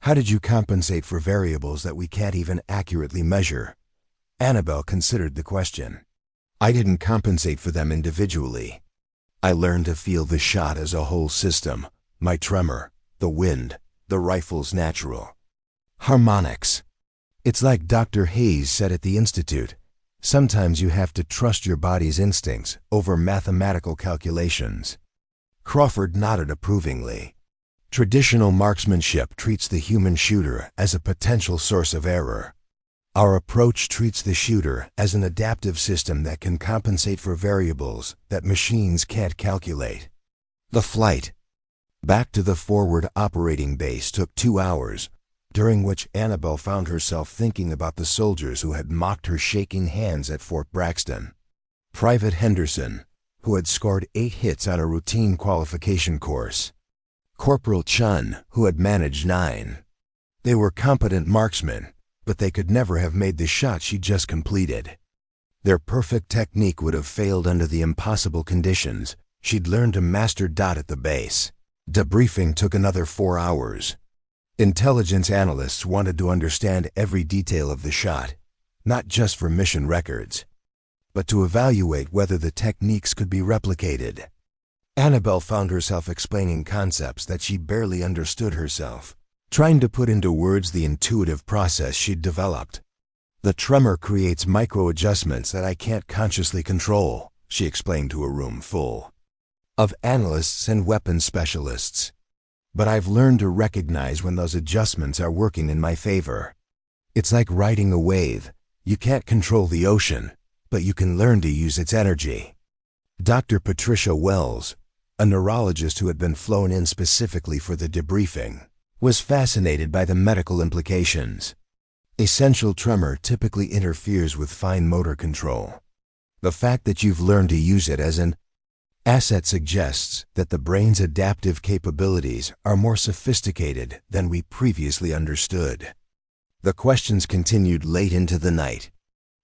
How did you compensate for variables that we can't even accurately measure? Annabelle considered the question. I didn't compensate for them individually. I learned to feel the shot as a whole system, my tremor, the wind, the rifle's natural harmonics. It's like Dr. Hayes said at the Institute, sometimes you have to trust your body's instincts over mathematical calculations. Crawford nodded approvingly. Traditional marksmanship treats the human shooter as a potential source of error. Our approach treats the shooter as an adaptive system that can compensate for variables that machines can't calculate. The flight back to the forward operating base took 2 hours, during which Annabelle found herself thinking about the soldiers who had mocked her shaking hands at Fort Braxton. Private Henderson, who had scored 8 hits on a routine qualification course. Corporal Chun, who had managed 9. They were competent marksmen, but they could never have made the shot she just completed. Their perfect technique would have failed under the impossible conditions she'd learned to master. At the base, debriefing took another 4 hours. Intelligence analysts wanted to understand every detail of the shot, not just for mission records, but to evaluate whether the techniques could be replicated. Annabelle found herself explaining concepts that she barely understood herself, trying to put into words the intuitive process she'd developed. The tremor creates micro-adjustments that I can't consciously control, she explained to a room full of analysts and weapons specialists. But I've learned to recognize when those adjustments are working in my favor. It's like riding a wave. You can't control the ocean, but you can learn to use its energy. Dr. Patricia Wells, a neurologist who had been flown in specifically for the debriefing, was fascinated by the medical implications. Essential tremor typically interferes with fine motor control. The fact that you've learned to use it as an asset suggests that the brain's adaptive capabilities are more sophisticated than we previously understood. The questions continued late into the night.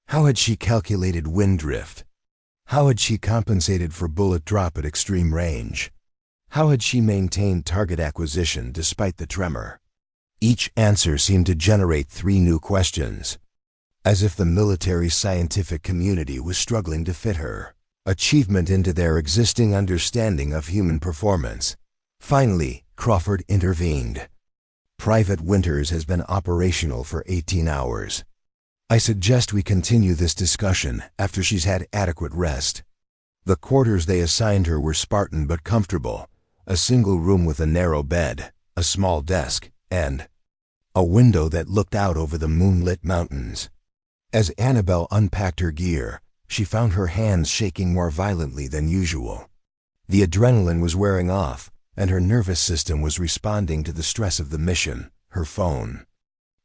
How had she calculated wind drift? How had she compensated for bullet drop at extreme range? How had she maintained target acquisition despite the tremor? Each answer seemed to generate 3 new questions, as if the military scientific community was struggling to fit her achievement into their existing understanding of human performance. Finally, Crawford intervened. Private Winters has been operational for 18 hours. I suggest we continue this discussion after she's had adequate rest. The quarters they assigned her were Spartan but comfortable, a single room with a narrow bed, a small desk, and a window that looked out over the moonlit mountains. As Annabelle unpacked her gear, she found her hands shaking more violently than usual. The adrenaline was wearing off, and her nervous system was responding to the stress of the mission. Her phone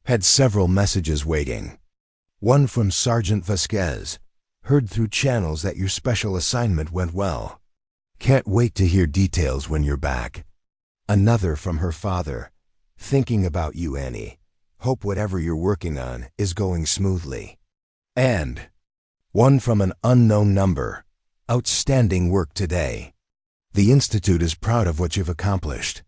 had several messages waiting. One from Sergeant Vasquez. Heard through channels that your special assignment went well. Can't wait to hear details when you're back. Another from her father. Thinking about you, Annie. Hope whatever you're working on is going smoothly. And one from an unknown number. Outstanding work today. The Institute is proud of what you've accomplished.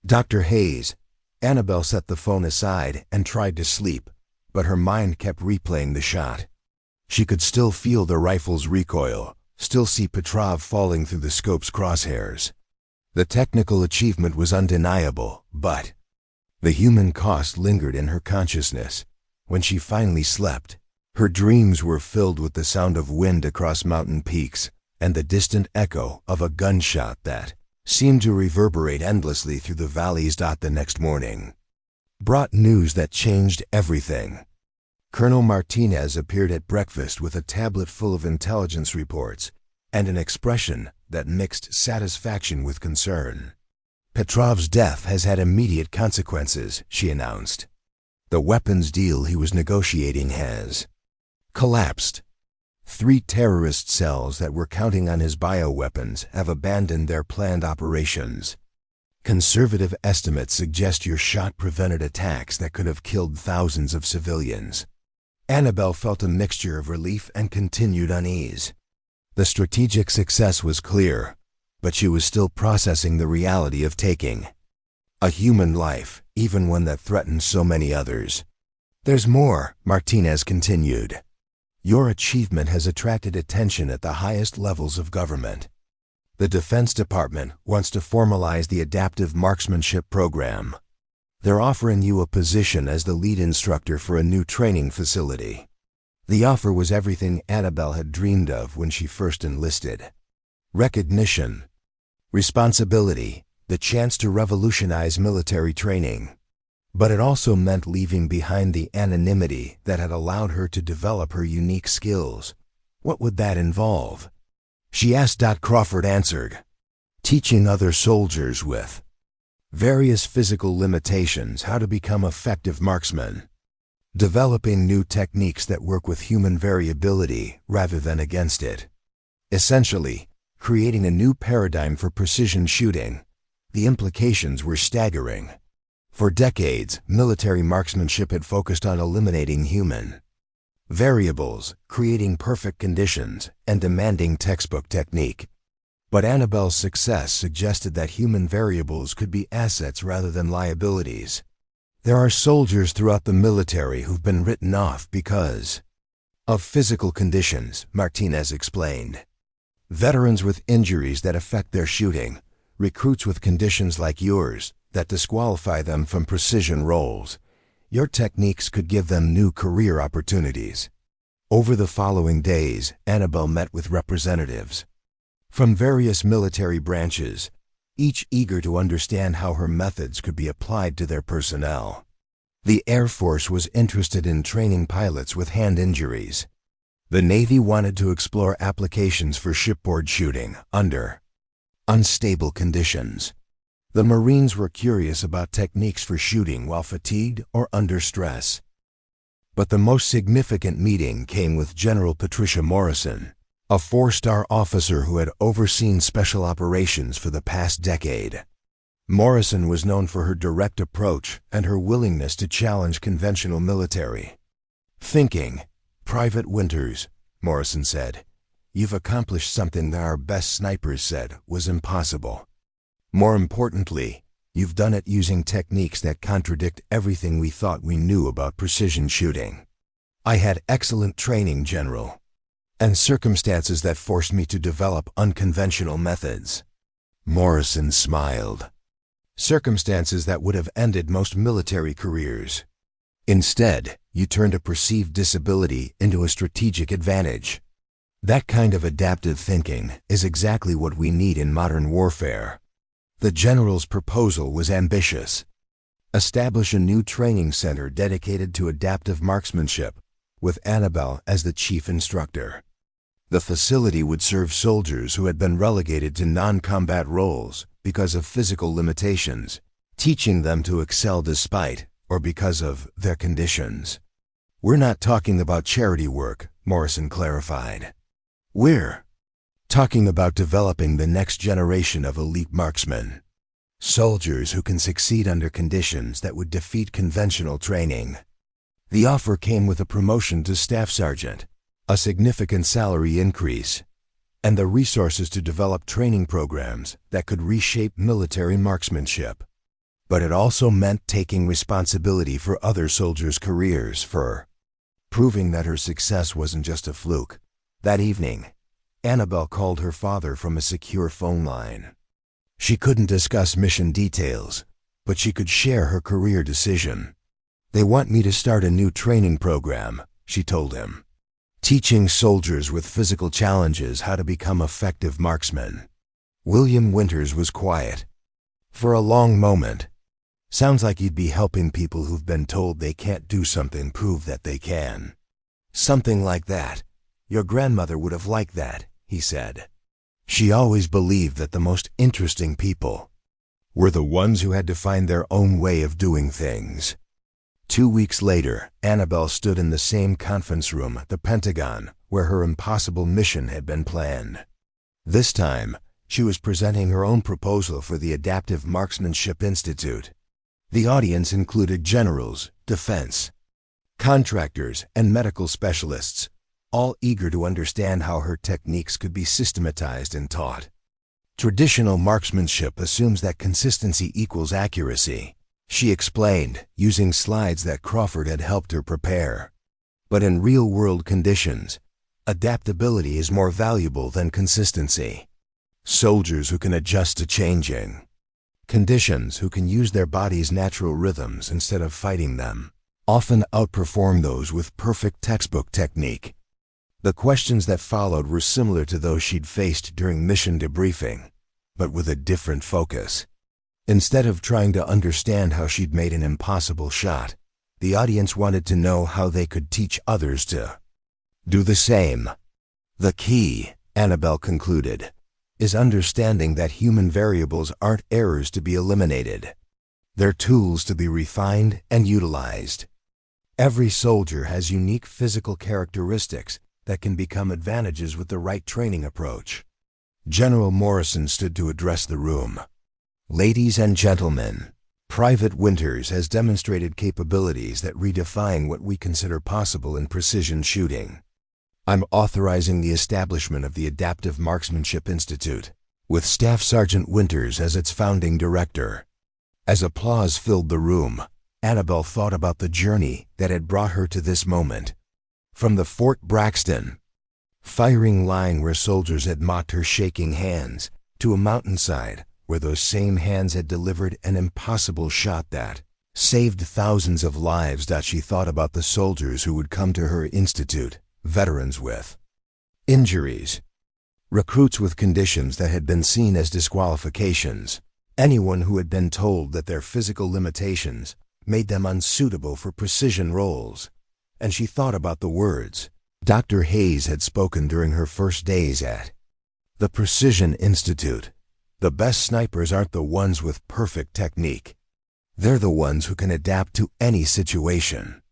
Dr. Hayes. Annabelle set the phone aside and tried to sleep, but her mind kept replaying the shot. She could still feel the rifle's recoil, still see Petrov falling through the scope's crosshairs. The technical achievement was undeniable, but the human cost lingered in her consciousness. When she finally slept, her dreams were filled with the sound of wind across mountain peaks and the distant echo of a gunshot that seemed to reverberate endlessly through the valleys. The next morning brought news that changed everything. Colonel Martinez appeared at breakfast with a tablet full of intelligence reports and an expression that mixed satisfaction with concern. Petrov's death has had immediate consequences, she announced. The weapons deal he was negotiating has collapsed. 3 terrorist cells that were counting on his bioweapons have abandoned their planned operations. Conservative estimates suggest your shot prevented attacks that could have killed thousands of civilians. Annabelle felt a mixture of relief and continued unease. The strategic success was clear, but she was still processing the reality of taking a human life, even one that threatened so many others. There's more, Martinez continued. Your achievement has attracted attention at the highest levels of government. The Defense Department wants to formalize the adaptive marksmanship program. They're offering you a position as the lead instructor for a new training facility. The offer was everything Annabelle had dreamed of when she first enlisted. Recognition, responsibility, the chance to revolutionize military training. But it also meant leaving behind the anonymity that had allowed her to develop her unique skills. What would that involve? She asked. Crawford answered, teaching other soldiers with various physical limitations how to become effective marksmen. Developing new techniques that work with human variability rather than against it. Essentially, creating a new paradigm for precision shooting. The implications were staggering. For decades, military marksmanship had focused on eliminating human variables, creating perfect conditions, and demanding textbook technique. But Annabelle's success suggested that human variables could be assets rather than liabilities. There are soldiers throughout the military who've been written off because of physical conditions, Martinez explained. Veterans with injuries that affect their shooting, recruits with conditions like yours that disqualify them from precision roles. Your techniques could give them new career opportunities. Over the following days, Annabelle met with representatives from various military branches, each eager to understand how her methods could be applied to their personnel. The Air Force was interested in training pilots with hand injuries. The Navy wanted to explore applications for shipboard shooting under unstable conditions. The Marines were curious about techniques for shooting while fatigued or under stress. But the most significant meeting came with General Patricia Morrison, a 4-star officer who had overseen special operations for the past decade. Morrison was known for her direct approach and her willingness to challenge conventional military thinking. Private Winters, Morrison said, you've accomplished something that our best snipers said was impossible. More importantly, you've done it using techniques that contradict everything we thought we knew about precision shooting. I had excellent training, General, and circumstances that forced me to develop unconventional methods. Morrison smiled. Circumstances that would have ended most military careers. Instead, you turned a perceived disability into a strategic advantage. That kind of adaptive thinking is exactly what we need in modern warfare. The general's proposal was ambitious. Establish a new training center dedicated to adaptive marksmanship, with Annabelle as the chief instructor. The facility would serve soldiers who had been relegated to non-combat roles because of physical limitations, teaching them to excel despite or because of their conditions. We're not talking about charity work, Morrison clarified. We're talking about developing the next generation of elite marksmen. Soldiers who can succeed under conditions that would defeat conventional training. The offer came with a promotion to staff sergeant, a significant salary increase, and the resources to develop training programs that could reshape military marksmanship. But it also meant taking responsibility for other soldiers' careers, for proving that her success wasn't just a fluke. That evening, Annabelle called her father from a secure phone line. She couldn't discuss mission details, but she could share her career decision. They want me to start a new training program, she told him, teaching soldiers with physical challenges how to become effective marksmen. William Winters was quiet. For a long moment. Sounds like you'd be helping people who've been told they can't do something prove that they can. Something like that. Your grandmother would have liked that, he said. She always believed that the most interesting people were the ones who had to find their own way of doing things. 2 weeks later, Annabelle stood in the same conference room at the Pentagon where her impossible mission had been planned. This time, she was presenting her own proposal for the Adaptive Marksmanship Institute. The audience included generals, defense contractors, and medical specialists, all eager to understand how her techniques could be systematized and taught. Traditional marksmanship assumes that consistency equals accuracy, she explained, using slides that Crawford had helped her prepare. But in real-world conditions, adaptability is more valuable than consistency. Soldiers who can adjust to changing Conditions who can use their body's natural rhythms instead of fighting them often outperform those with perfect textbook technique. The questions that followed were similar to those she'd faced during mission debriefing, but with a different focus. Instead of trying to understand how she'd made an impossible shot, the audience wanted to know how they could teach others to do the same. The key, Annabelle concluded, is understanding that human variables aren't errors to be eliminated. They're tools to be refined and utilized. Every soldier has unique physical characteristics that can become advantages with the right training approach. General Morrison stood to address the room. Ladies and gentlemen, Private Winters has demonstrated capabilities that redefine what we consider possible in precision shooting. I'm authorizing the establishment of the Adaptive Marksmanship Institute, with Staff Sergeant Winters as its founding director. As applause filled the room, Annabelle thought about the journey that had brought her to this moment. From the Fort Braxton firing line where soldiers had mocked her shaking hands, to a mountainside where those same hands had delivered an impossible shot that saved thousands of lives. She thought about the soldiers who would come to her institute, veterans with injuries, recruits with conditions that had been seen as disqualifications, anyone who had been told that their physical limitations made them unsuitable for precision roles. And she thought about the words Dr. Hayes had spoken during her first days at the Precision Institute. The best snipers aren't the ones with perfect technique. They're the ones who can adapt to any situation.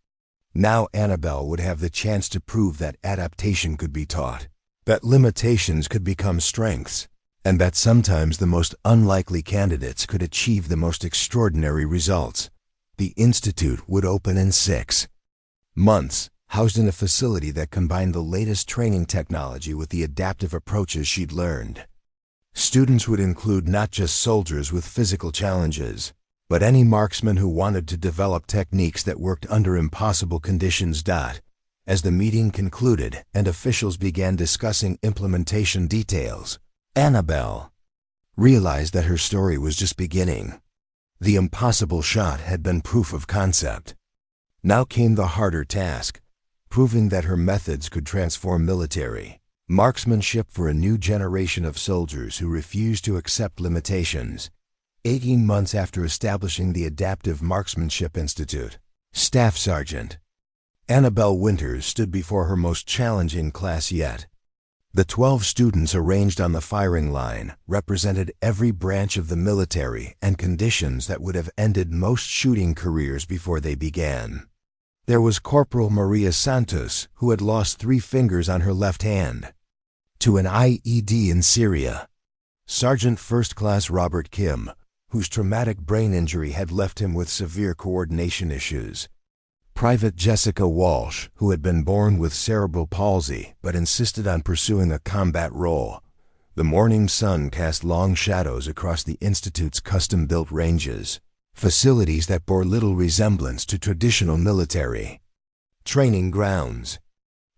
Now Annabelle would have the chance to prove that adaptation could be taught, that limitations could become strengths, and that sometimes the most unlikely candidates could achieve the most extraordinary results. The Institute would open in 6 months, housed in a facility that combined the latest training technology with the adaptive approaches she'd learned. Students would include not just soldiers with physical challenges, but any marksman who wanted to develop techniques that worked under impossible conditions. As the meeting concluded and officials began discussing implementation details, Annabelle realized that her story was just beginning. The impossible shot had been proof of concept. Now came the harder task, proving that her methods could transform military marksmanship for a new generation of soldiers who refused to accept limitations. 18 months after establishing the Adaptive Marksmanship Institute, Staff Sergeant Annabelle Winters stood before her most challenging class yet. The 12 students arranged on the firing line represented every branch of the military and conditions that would have ended most shooting careers before they began. There was Corporal Maria Santos, who had lost 3 fingers on her left hand to an IED in Syria. Sergeant First Class Robert Kim, whose traumatic brain injury had left him with severe coordination issues. Private Jessica Walsh, who had been born with cerebral palsy but insisted on pursuing a combat role. The morning sun cast long shadows across the Institute's custom-built ranges, facilities that bore little resemblance to traditional military training grounds.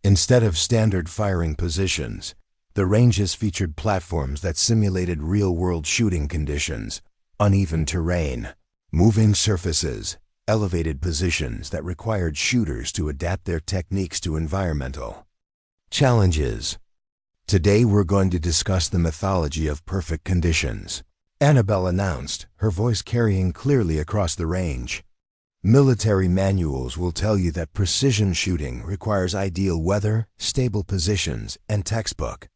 Instead of standard firing positions, the ranges featured platforms that simulated real-world shooting conditions, uneven terrain, moving surfaces, elevated positions that required shooters to adapt their techniques to environmental challenges. Today we're going to discuss the mythology of perfect conditions, Annabelle announced, her voice carrying clearly across the range. Military manuals will tell you that precision shooting requires ideal weather, stable positions, and textbook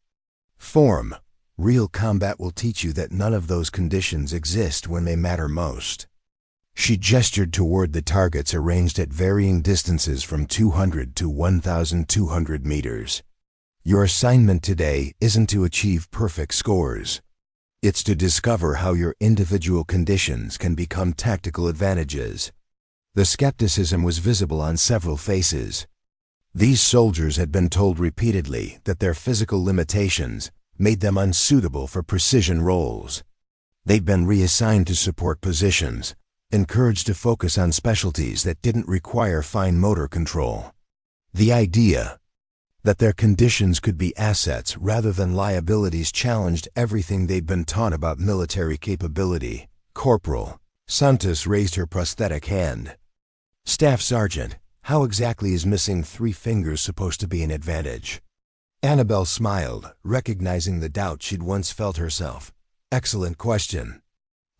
form. Real combat will teach you that none of those conditions exist when they matter most. She gestured toward the targets arranged at varying distances from 200 to 1,200 meters. Your assignment today isn't to achieve perfect scores. It's to discover how your individual conditions can become tactical advantages. The skepticism was visible on several faces. These soldiers had been told repeatedly that their physical limitations made them unsuitable for precision roles. They'd been reassigned to support positions, encouraged to focus on specialties that didn't require fine motor control. The idea that their conditions could be assets rather than liabilities challenged everything they'd been taught about military capability Corporal. Santos raised her prosthetic hand. Staff Sergeant, how exactly is missing 3 fingers supposed to be an advantage? Annabelle smiled, recognizing the doubt she'd once felt herself. Excellent question.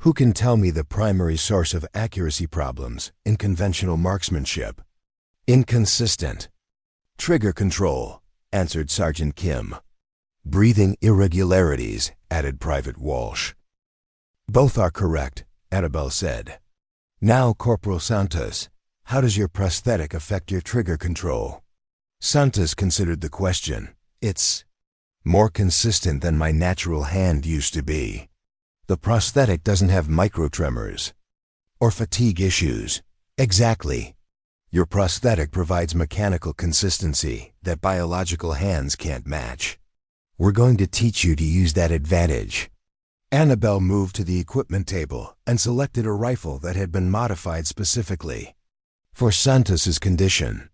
Who can tell me the primary source of accuracy problems in conventional marksmanship? Inconsistent. Trigger control, answered Sergeant Kim. Breathing irregularities, added Private Walsh. Both are correct, Annabelle said. Now, Corporal Santos, how does your prosthetic affect your trigger control? Santos considered the question. It's more consistent than my natural hand used to be. The prosthetic doesn't have microtremors or fatigue issues. Exactly. Your prosthetic provides mechanical consistency that biological hands can't match. We're going to teach you to use that advantage. Annabelle moved to the equipment table and selected a rifle that had been modified specifically for Santos's condition.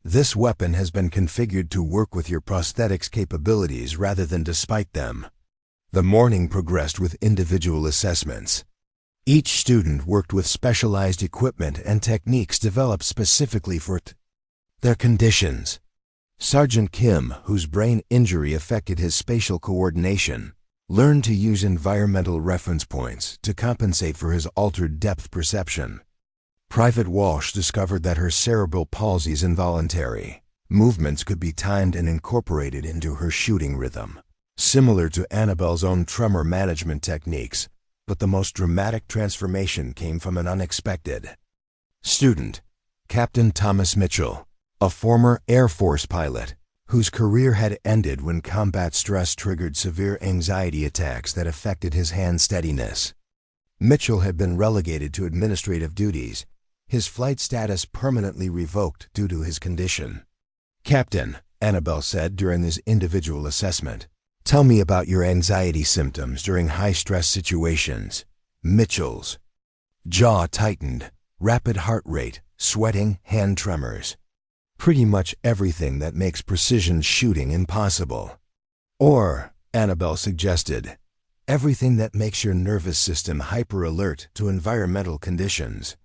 This weapon has been configured to work with your prosthetic's capabilities rather than despite them. The morning progressed with individual assessments. Each student worked with specialized equipment and techniques developed specifically for their conditions. Sergeant Kim, whose brain injury affected his spatial coordination, learned to use environmental reference points to compensate for his altered depth perception. Private Walsh discovered that her cerebral palsy's involuntary movements could be timed and incorporated into her shooting rhythm, similar to Annabelle's own tremor management techniques, but the most dramatic transformation came from an unexpected student, Captain Thomas Mitchell, a former Air Force pilot whose career had ended when combat stress triggered severe anxiety attacks that affected his hand steadiness. Mitchell had been relegated to administrative duties, his flight status permanently revoked due to his condition. Captain, Annabelle said during his individual assessment, tell me about your anxiety symptoms during high-stress situations. Mitchell's jaw tightened, rapid heart rate, sweating, hand tremors. Pretty much everything that makes precision shooting impossible. Or, Annabelle suggested, everything that makes your nervous system hyper-alert to environmental conditions.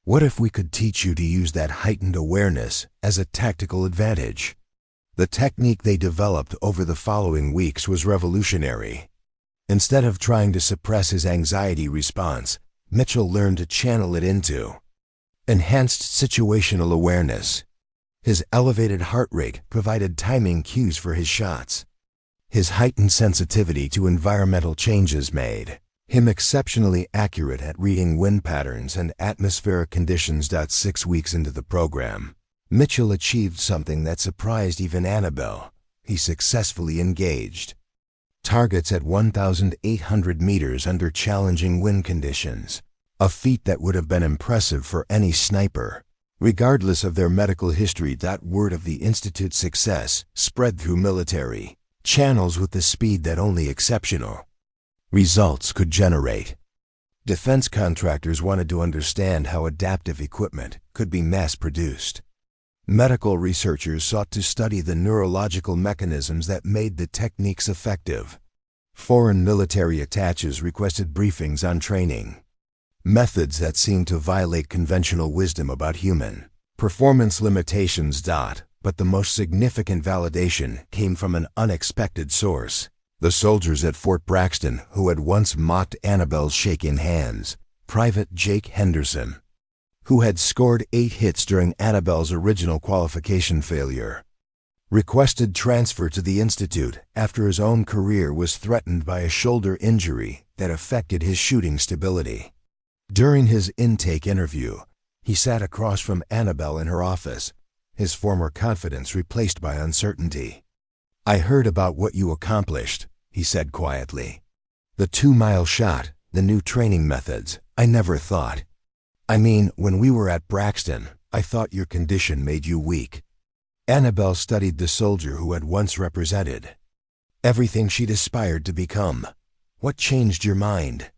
What if we could teach you to use that heightened awareness as a tactical advantage? The technique they developed over the following weeks was revolutionary. Instead of trying to suppress his anxiety response, Mitchell learned to channel it into enhanced situational awareness. His elevated heart rate provided timing cues for his shots. His heightened sensitivity to environmental changes made him exceptionally accurate at reading wind patterns and atmospheric conditions. 6 weeks into the program, Mitchell achieved something that surprised even Annabelle. He successfully engaged targets at 1,800 meters under challenging wind conditions, a feat that would have been impressive for any sniper, regardless of their medical history. Word of the Institute's success spread through military channels with the speed that only exceptional results could generate. Defense contractors wanted to understand how adaptive equipment could be mass-produced. Medical researchers sought to study the neurological mechanisms that made the techniques effective. Foreign military attaches requested briefings on training methods that seemed to violate conventional wisdom about human performance limitations. But the most significant validation came from an unexpected source. The soldiers at Fort Braxton who had once mocked Annabelle's shaking hands, Private Jake Henderson, who had scored 8 hits during Annabelle's original qualification failure, requested transfer to the Institute after his own career was threatened by a shoulder injury that affected his shooting stability. During his intake interview, he sat across from Annabelle in her office, his former confidence replaced by uncertainty. I heard about what you accomplished, he said quietly. The 2-mile shot, the new training methods, I never thought. I mean, when we were at Braxton, I thought your condition made you weak. Annabelle studied the soldier who had once represented everything she'd aspired to become. What changed your mind?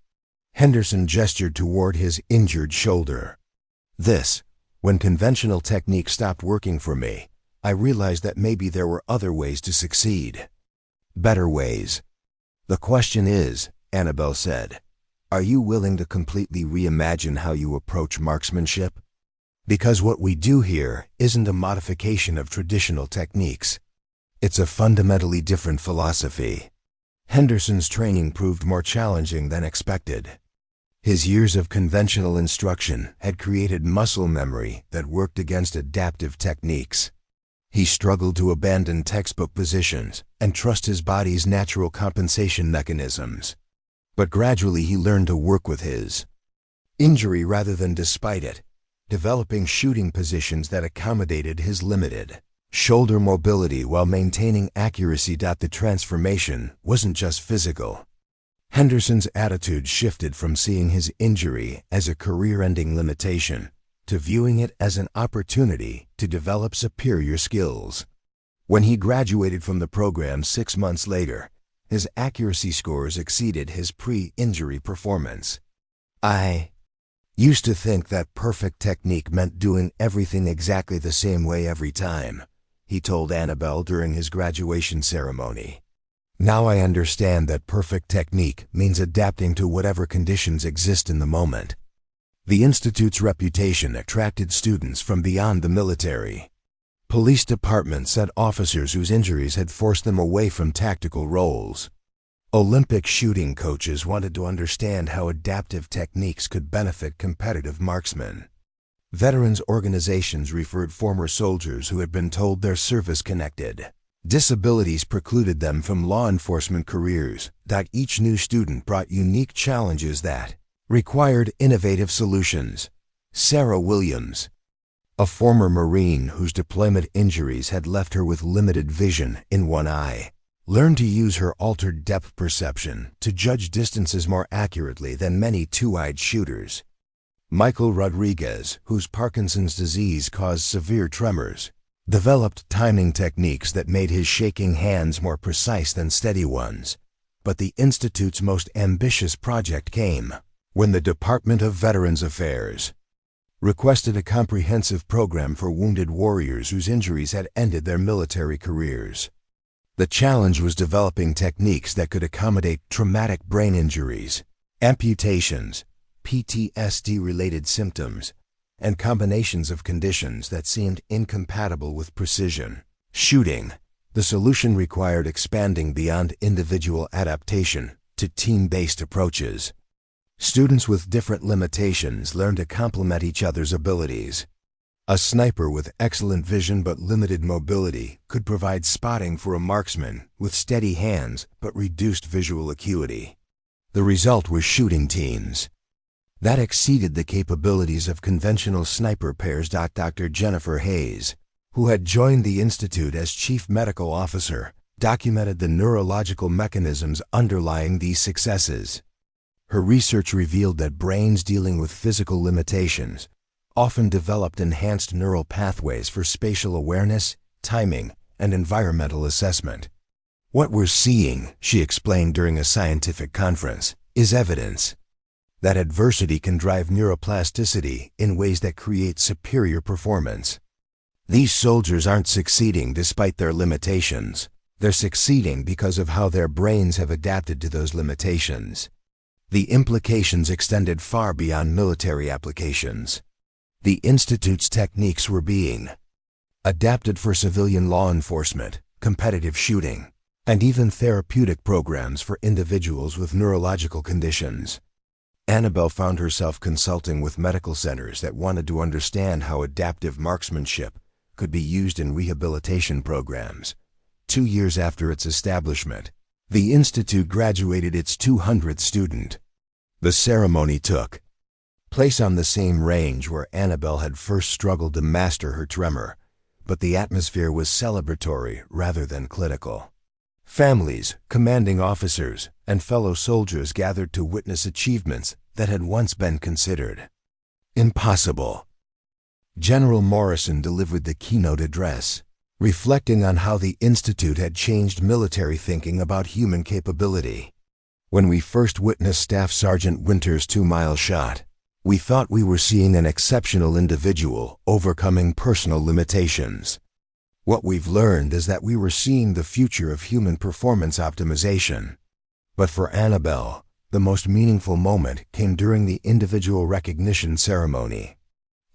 Henderson gestured toward his injured shoulder. This, when conventional techniques stopped working for me, I realized that maybe there were other ways to succeed. Better ways. The question is, Annabelle said, Are you willing to completely reimagine how you approach marksmanship? Because what we do here isn't a modification of traditional techniques. It's a fundamentally different philosophy. Henderson's training proved more challenging than expected. His years of conventional instruction had created muscle memory that worked against adaptive techniques. He struggled to abandon textbook positions and trust his body's natural compensation mechanisms. But gradually he learned to work with his injury rather than despite it, developing shooting positions that accommodated his limited shoulder mobility while maintaining accuracy. The transformation wasn't just physical. Henderson's attitude shifted from seeing his injury as a career-ending limitation to viewing it as an opportunity to develop superior skills. When he graduated from the program 6 months later, his accuracy scores exceeded his pre-injury performance. "I used to think that perfect technique meant doing everything exactly the same way every time," he told Annabelle during his graduation ceremony. "Now I understand that perfect technique means adapting to whatever conditions exist in the moment." The Institute's reputation attracted students from beyond the military. Police departments sent officers whose injuries had forced them away from tactical roles. Olympic shooting coaches wanted to understand how adaptive techniques could benefit competitive marksmen. Veterans organizations referred former soldiers who had been told their service-connected disabilities precluded them from law enforcement careers. Each new student brought unique challenges that required innovative solutions. Sarah Williams, a former Marine whose deployment injuries had left her with limited vision in one eye, learned to use her altered depth perception to judge distances more accurately than many two-eyed shooters. Michael Rodriguez, whose Parkinson's disease caused severe tremors, developed timing techniques that made his shaking hands more precise than steady ones. But the Institute's most ambitious project came when the Department of Veterans Affairs requested a comprehensive program for wounded warriors whose injuries had ended their military careers. The challenge was developing techniques that could accommodate traumatic brain injuries, amputations, PTSD-related symptoms, and combinations of conditions that seemed incompatible with precision shooting. The solution required expanding beyond individual adaptation to team-based approaches. Students with different limitations learned to complement each other's abilities. A sniper with excellent vision but limited mobility could provide spotting for a marksman with steady hands but reduced visual acuity. The result was shooting teams that exceeded the capabilities of conventional sniper pairs. Dr. Jennifer Hayes, who had joined the Institute as Chief Medical Officer, documented the neurological mechanisms underlying these successes. Her research revealed that brains dealing with physical limitations often developed enhanced neural pathways for spatial awareness, timing, and environmental assessment. "What we're seeing," she explained during a scientific conference, "is evidence that adversity can drive neuroplasticity in ways that create superior performance. These soldiers aren't succeeding despite their limitations. They're succeeding because of how their brains have adapted to those limitations." The implications extended far beyond military applications. The Institute's techniques were being adapted for civilian law enforcement, competitive shooting, and even therapeutic programs for individuals with neurological conditions. Annabelle found herself consulting with medical centers that wanted to understand how adaptive marksmanship could be used in rehabilitation programs. 2 years after its establishment, the Institute graduated its 200th student. The ceremony took place on the same range where Annabelle had first struggled to master her tremor, but the atmosphere was celebratory rather than clinical. Families, commanding officers, and fellow soldiers gathered to witness achievements that had once been considered impossible. General Morrison delivered the keynote address, reflecting on how the Institute had changed military thinking about human capability. "When we first witnessed Staff Sergeant Winter's 2-mile shot, we thought we were seeing an exceptional individual overcoming personal limitations. What we've learned is that we were seeing the future of human performance optimization." But for Annabelle, The most meaningful moment came during the individual recognition ceremony.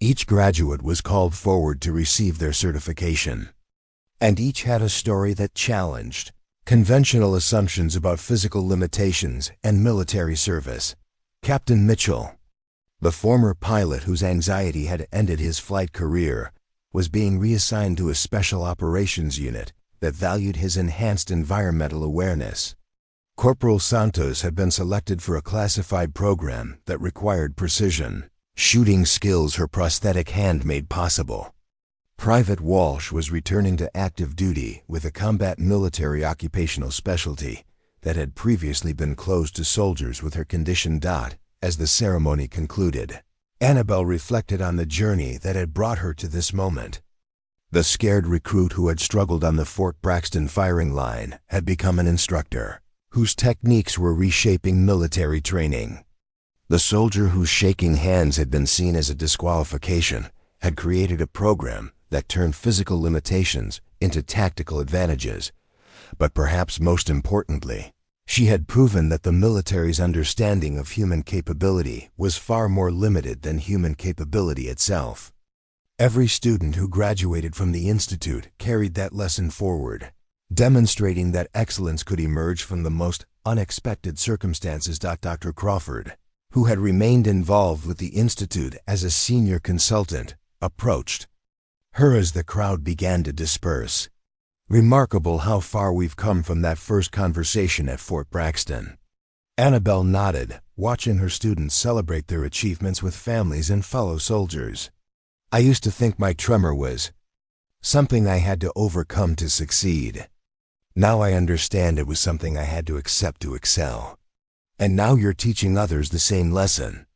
Each graduate was called forward to receive their certification, and each had a story that challenged conventional assumptions about physical limitations and military service. Captain Mitchell, the former pilot whose anxiety had ended his flight career, was being reassigned to a special operations unit that valued his enhanced environmental awareness. Corporal Santos had been selected for a classified program that required precision shooting skills her prosthetic hand made possible. Private Walsh was returning to active duty with a combat military occupational specialty that had previously been closed to soldiers with her condition. As the ceremony concluded, Annabelle reflected on the journey that had brought her to this moment. The scared recruit who had struggled on the Fort Braxton firing line had become an instructor whose techniques were reshaping military training. The soldier whose shaking hands had been seen as a disqualification had created a program that turned physical limitations into tactical advantages. But perhaps most importantly, she had proven that the military's understanding of human capability was far more limited than human capability itself. Every student who graduated from the Institute carried that lesson forward, demonstrating that excellence could emerge from the most unexpected circumstances. Dr. Crawford, who had remained involved with the Institute as a senior consultant, approached her as the crowd began to disperse. Remarkable how far we've come from that first conversation at Fort Braxton. Annabelle nodded, watching her students celebrate their achievements with families and fellow soldiers. I used to think my tremor was something I had to overcome to succeed. Now I understand it was something I had to accept to excel. And now you're teaching others the same lesson.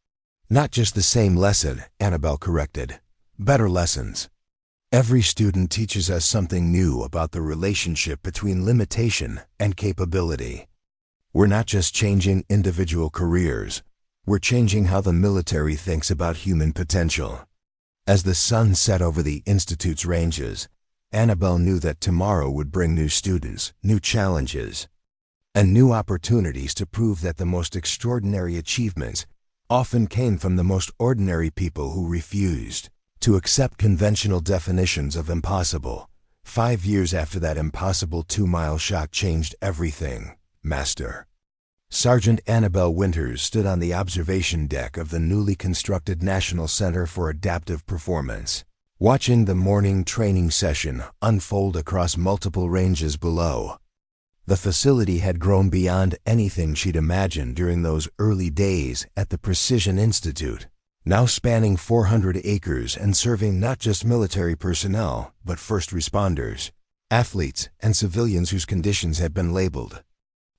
Not just the same lesson, Annabelle corrected. Better lessons. Every student teaches us something new about the relationship between limitation and capability. We're not just changing individual careers, we're changing how the military thinks about human potential. As the sun set over the Institute's ranges, Annabelle knew that tomorrow would bring new students, new challenges, and new opportunities to prove that the most extraordinary achievements often came from the most ordinary people who refused to accept conventional definitions of impossible. 5 years after that impossible 2-mile shock changed everything, Master. Sergeant Annabelle Winters stood on the observation deck of the newly constructed National Center for Adaptive Performance, watching the morning training session unfold across multiple ranges below. The facility had grown beyond anything she'd imagined during those early days at the Precision Institute, now spanning 400 acres and serving not just military personnel, but first responders, athletes, and civilians whose conditions had been labeled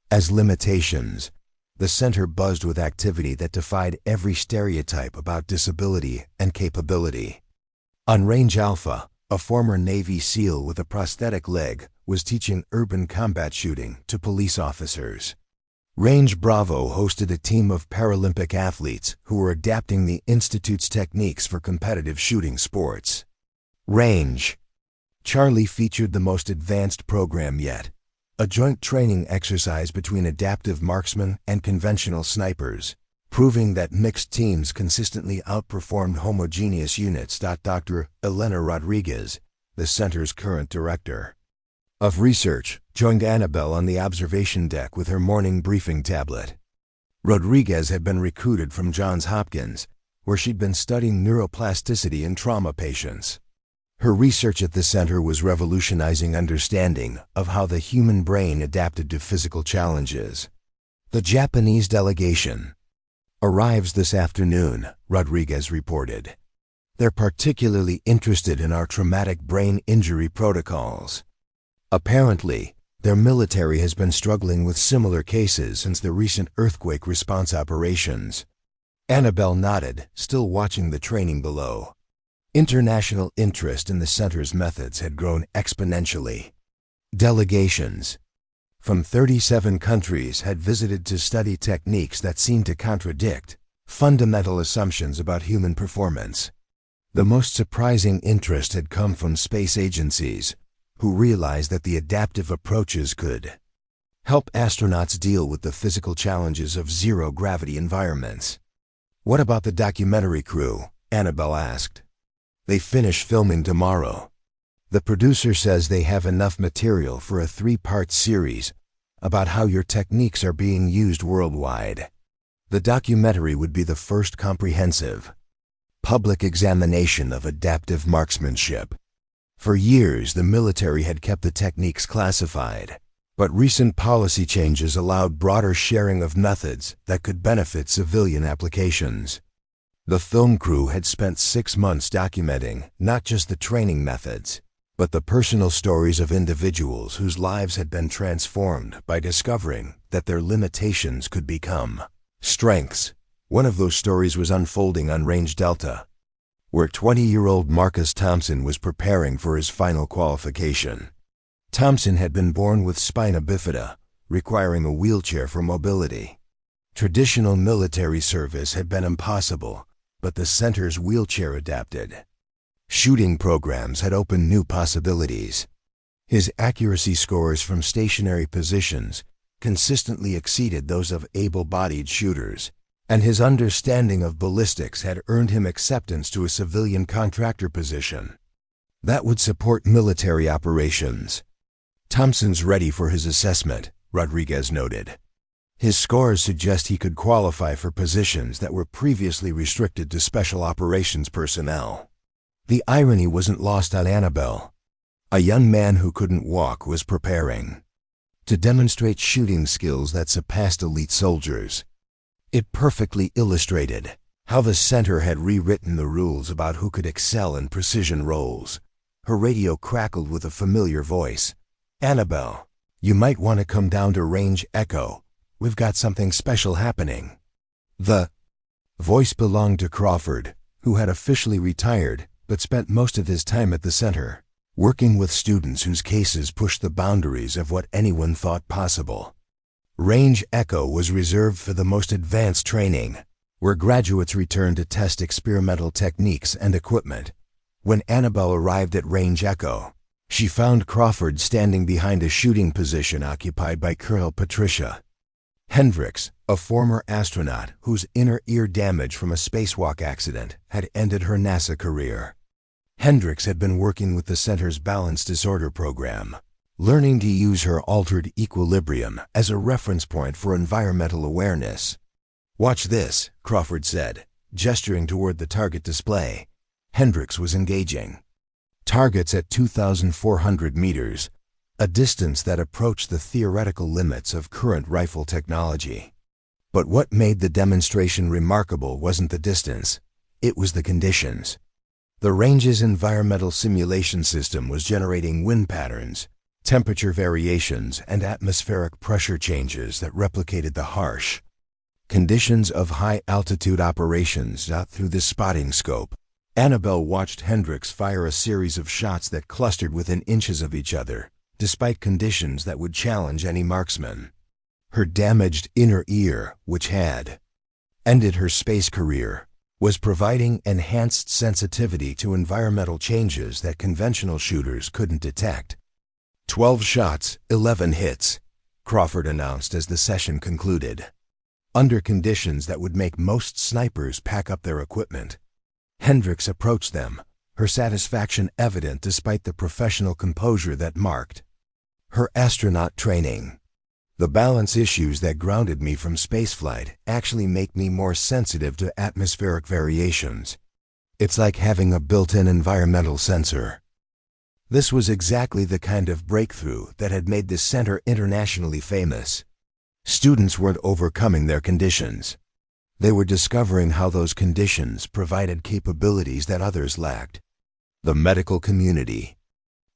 as limitations. The center buzzed with activity that defied every stereotype about disability and capability. On Range Alpha, a former Navy SEAL with a prosthetic leg was teaching urban combat shooting to police officers. Range Bravo hosted a team of Paralympic athletes who were adapting the Institute's techniques for competitive shooting sports. Range Charlie featured the most advanced program yet, a joint training exercise between adaptive marksmen and conventional snipers, proving that mixed teams consistently outperformed homogeneous units. Dr. Elena Rodriguez, the center's current director of research, joined Annabelle on the observation deck with her morning briefing tablet. Rodriguez had been recruited from Johns Hopkins, where she'd been studying neuroplasticity in trauma patients. Her research at the center was revolutionizing understanding of how the human brain adapted to physical challenges. The Japanese delegation arrives this afternoon, Rodriguez reported. They're particularly interested in our traumatic brain injury protocols. Apparently, their military has been struggling with similar cases since the recent earthquake response operations. Annabelle nodded, still watching the training below. International interest in the center's methods had grown exponentially. Delegations from 37 countries had visited to study techniques that seemed to contradict fundamental assumptions about human performance. The most surprising interest had come from space agencies, who realized that the adaptive approaches could help astronauts deal with the physical challenges of zero-gravity environments. What about the documentary crew? Annabelle asked. They finish filming tomorrow. The producer says they have enough material for a 3-part series about how your techniques are being used worldwide. The documentary would be the first comprehensive, public examination of adaptive marksmanship. For years, the military had kept the techniques classified, but recent policy changes allowed broader sharing of methods that could benefit civilian applications. The film crew had spent 6 months documenting not just the training methods, but the personal stories of individuals whose lives had been transformed by discovering that their limitations could become strengths. One of those stories was unfolding on Range Delta, where 20-year-old Marcus Thompson was preparing for his final qualification. Thompson had been born with spina bifida, requiring a wheelchair for mobility. Traditional military service had been impossible, but the center's wheelchair-adapted shooting programs had opened new possibilities. His accuracy scores from stationary positions consistently exceeded those of able-bodied shooters, and his understanding of ballistics had earned him acceptance to a civilian contractor position that would support military operations. Thompson's ready for his assessment, Rodriguez noted. His scores suggest he could qualify for positions that were previously restricted to special operations personnel. The irony wasn't lost on Annabelle. A young man who couldn't walk was preparing to demonstrate shooting skills that surpassed elite soldiers. It perfectly illustrated how the center had rewritten the rules about who could excel in precision roles. Her radio crackled with a familiar voice. "Annabelle, you might want to come down to Range Echo. We've got something special happening." The voice belonged to Crawford, who had officially retired but spent most of his time at the center, working with students whose cases pushed the boundaries of what anyone thought possible. Range Echo was reserved for the most advanced training, where graduates returned to test experimental techniques and equipment. When Annabelle arrived at Range Echo, she found Crawford standing behind a shooting position occupied by Colonel Patricia Hendricks, a former astronaut whose inner ear damage from a spacewalk accident had ended her NASA career. Hendricks had been working with the center's balance disorder program, learning to use her altered equilibrium as a reference point for environmental awareness. "Watch this," Crawford said, gesturing toward the target display. Hendricks was engaging targets at 2,400 meters, a distance that approached the theoretical limits of current rifle technology. But what made the demonstration remarkable wasn't the distance, it was the conditions. The range's environmental simulation system was generating wind patterns, temperature variations, and atmospheric pressure changes that replicated the harsh conditions of high-altitude operations out through the spotting scope. Annabelle watched Hendricks fire a series of shots that clustered within inches of each other, despite conditions that would challenge any marksman. Her damaged inner ear, which had ended her space career, was providing enhanced sensitivity to environmental changes that conventional shooters couldn't detect. 12 shots, 11 hits, Crawford announced as the session concluded. Under conditions that would make most snipers pack up their equipment. Hendricks approached them, her satisfaction evident despite the professional composure that marked her astronaut training. "The balance issues that grounded me from spaceflight actually make me more sensitive to atmospheric variations. It's like having a built-in environmental sensor." This was exactly the kind of breakthrough that had made the center internationally famous. Students weren't overcoming their conditions. They were discovering how those conditions provided capabilities that others lacked. The medical community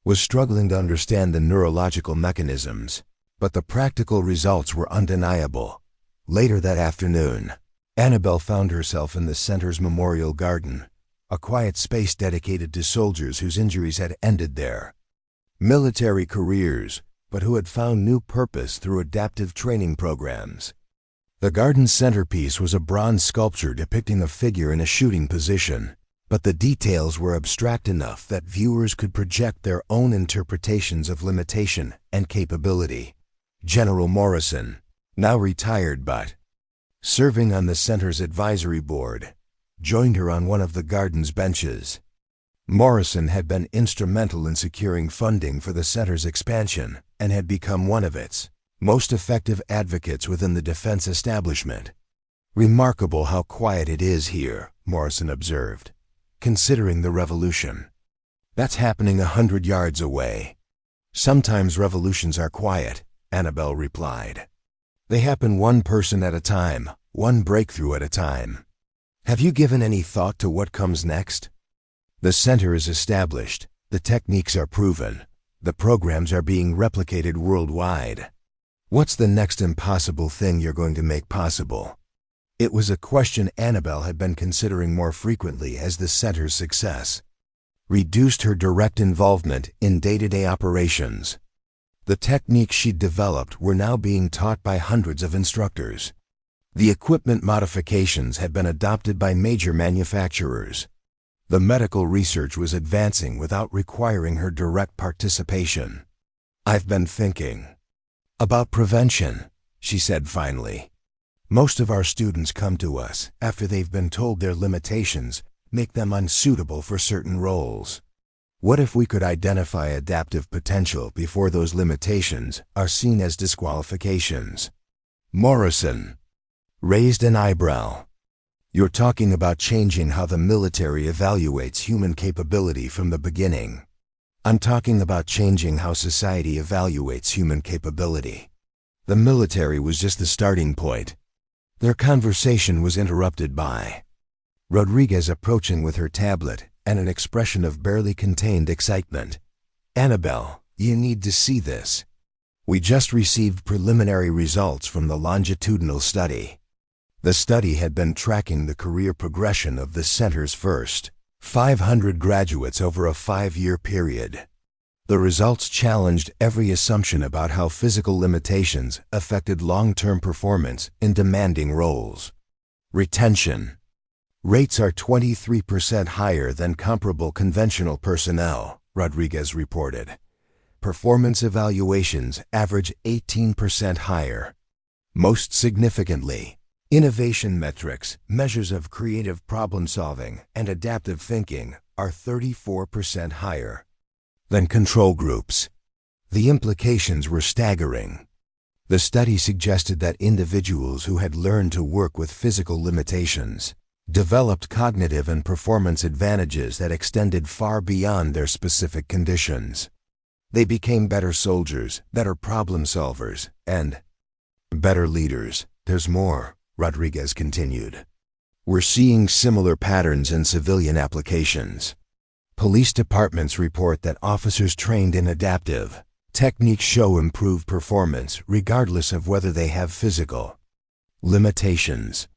was struggling to understand the neurological mechanisms, but the practical results were undeniable. Later that afternoon, Annabelle found herself in the center's memorial garden, a quiet space dedicated to soldiers whose injuries had ended there. Military careers, but who had found new purpose through adaptive training programs. The garden's centerpiece was a bronze sculpture depicting a figure in a shooting position, but the details were abstract enough that viewers could project their own interpretations of limitation and capability. General Morrison, now retired but serving on the center's advisory board, joined her on one of the garden's benches. Morrison had been instrumental in securing funding for the center's expansion and had become one of its most effective advocates within the defense establishment. "Remarkable how quiet it is here," Morrison observed, "considering the revolution that's happening 100 yards away." "Sometimes revolutions are quiet," Annabelle replied. "They happen one person at a time, one breakthrough at a time." "Have you given any thought to what comes next?" "The center is established, the techniques are proven, the programs are being replicated worldwide. What's the next impossible thing you're going to make possible?" It was a question Annabelle had been considering more frequently as the center's success reduced her direct involvement in day-to-day operations. The techniques she'd developed were now being taught by hundreds of instructors. The equipment modifications had been adopted by major manufacturers. The medical research was advancing without requiring her direct participation. "I've been thinking about prevention," she said finally. "Most of our students come to us after they've been told their limitations make them unsuitable for certain roles. What if we could identify adaptive potential before those limitations are seen as disqualifications?" Morrison raised an eyebrow. "You're talking about changing how the military evaluates human capability from the beginning." "I'm talking about changing how society evaluates human capability." The military was just the starting point. Their conversation was interrupted by Rodriguez approaching with her tablet and an expression of barely contained excitement. "Annabelle, you need to see this. We just received preliminary results from the longitudinal study." The study had been tracking the career progression of the center's first 500 graduates over a 5-year period. The results challenged every assumption about how physical limitations affected long-term performance in demanding roles. Retention rates are 23% higher than comparable conventional personnel, Rodriguez reported. Performance evaluations average 18% higher. Most significantly, innovation metrics, measures of creative problem-solving and adaptive thinking, are 34% higher than control groups. The implications were staggering. The study suggested that individuals who had learned to work with physical limitations developed cognitive and performance advantages that extended far beyond their specific conditions. They became better soldiers, better problem solvers, and better leaders. "There's more," Rodriguez continued. "We're seeing similar patterns in civilian applications. Police departments report that officers trained in adaptive techniques show improved performance regardless of whether they have physical limitations.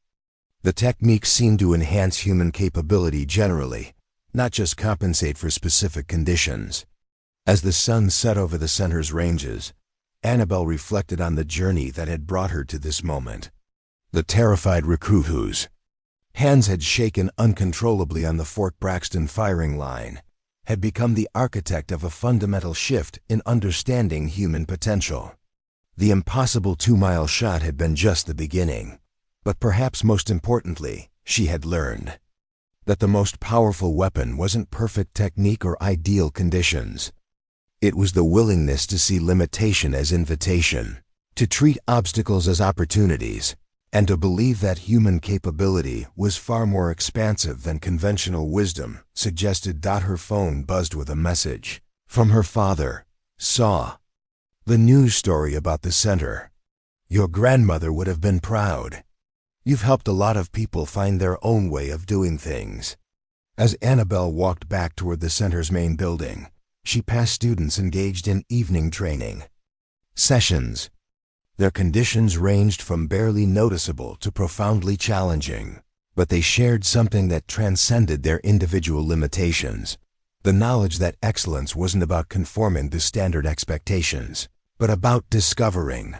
The techniques seem to enhance human capability generally, not just compensate for specific conditions." As the sun set over the center's ranges, Annabelle reflected on the journey that had brought her to this moment. The terrified recruit whose hands had shaken uncontrollably on the Fort Braxton firing line had become the architect of a fundamental shift in understanding human potential. The impossible 2-mile shot had been just the beginning, but perhaps most importantly, she had learned that the most powerful weapon wasn't perfect technique or ideal conditions. It was the willingness to see limitation as invitation, to treat obstacles as opportunities, and to believe that human capability was far more expansive than conventional wisdom suggested. Her phone buzzed with a message from her father. "Saw the news story about the center. Your grandmother would have been proud. You've helped a lot of people find their own way of doing things." As Annabelle walked back toward the center's main building, she passed students engaged in evening training sessions. Their conditions ranged from barely noticeable to profoundly challenging, but they shared something that transcended their individual limitations: the knowledge that excellence wasn't about conforming to standard expectations, but about discovering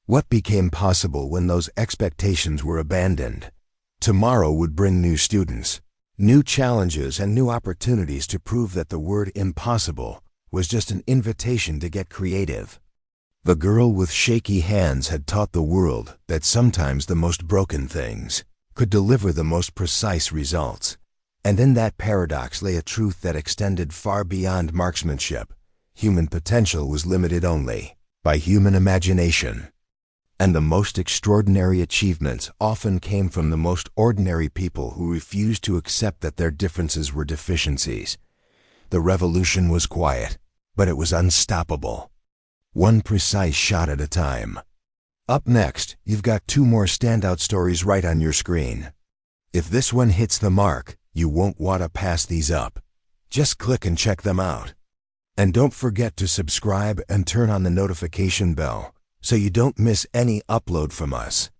what became possible when those expectations were abandoned. Tomorrow would bring new students, new challenges, and new opportunities to prove that the word impossible was just an invitation to get creative. The girl with shaky hands had taught the world that sometimes the most broken things could deliver the most precise results. And in that paradox lay a truth that extended far beyond marksmanship. Human potential was limited only by human imagination. And the most extraordinary achievements often came from the most ordinary people who refused to accept that their differences were deficiencies. The revolution was quiet, but it was unstoppable. One precise shot at a time. Up next, you've got 2 more standout stories right on your screen. If this one hits the mark, you won't want to pass these up. Just click and check them out. And don't forget to subscribe and turn on the notification bell so you don't miss any upload from us.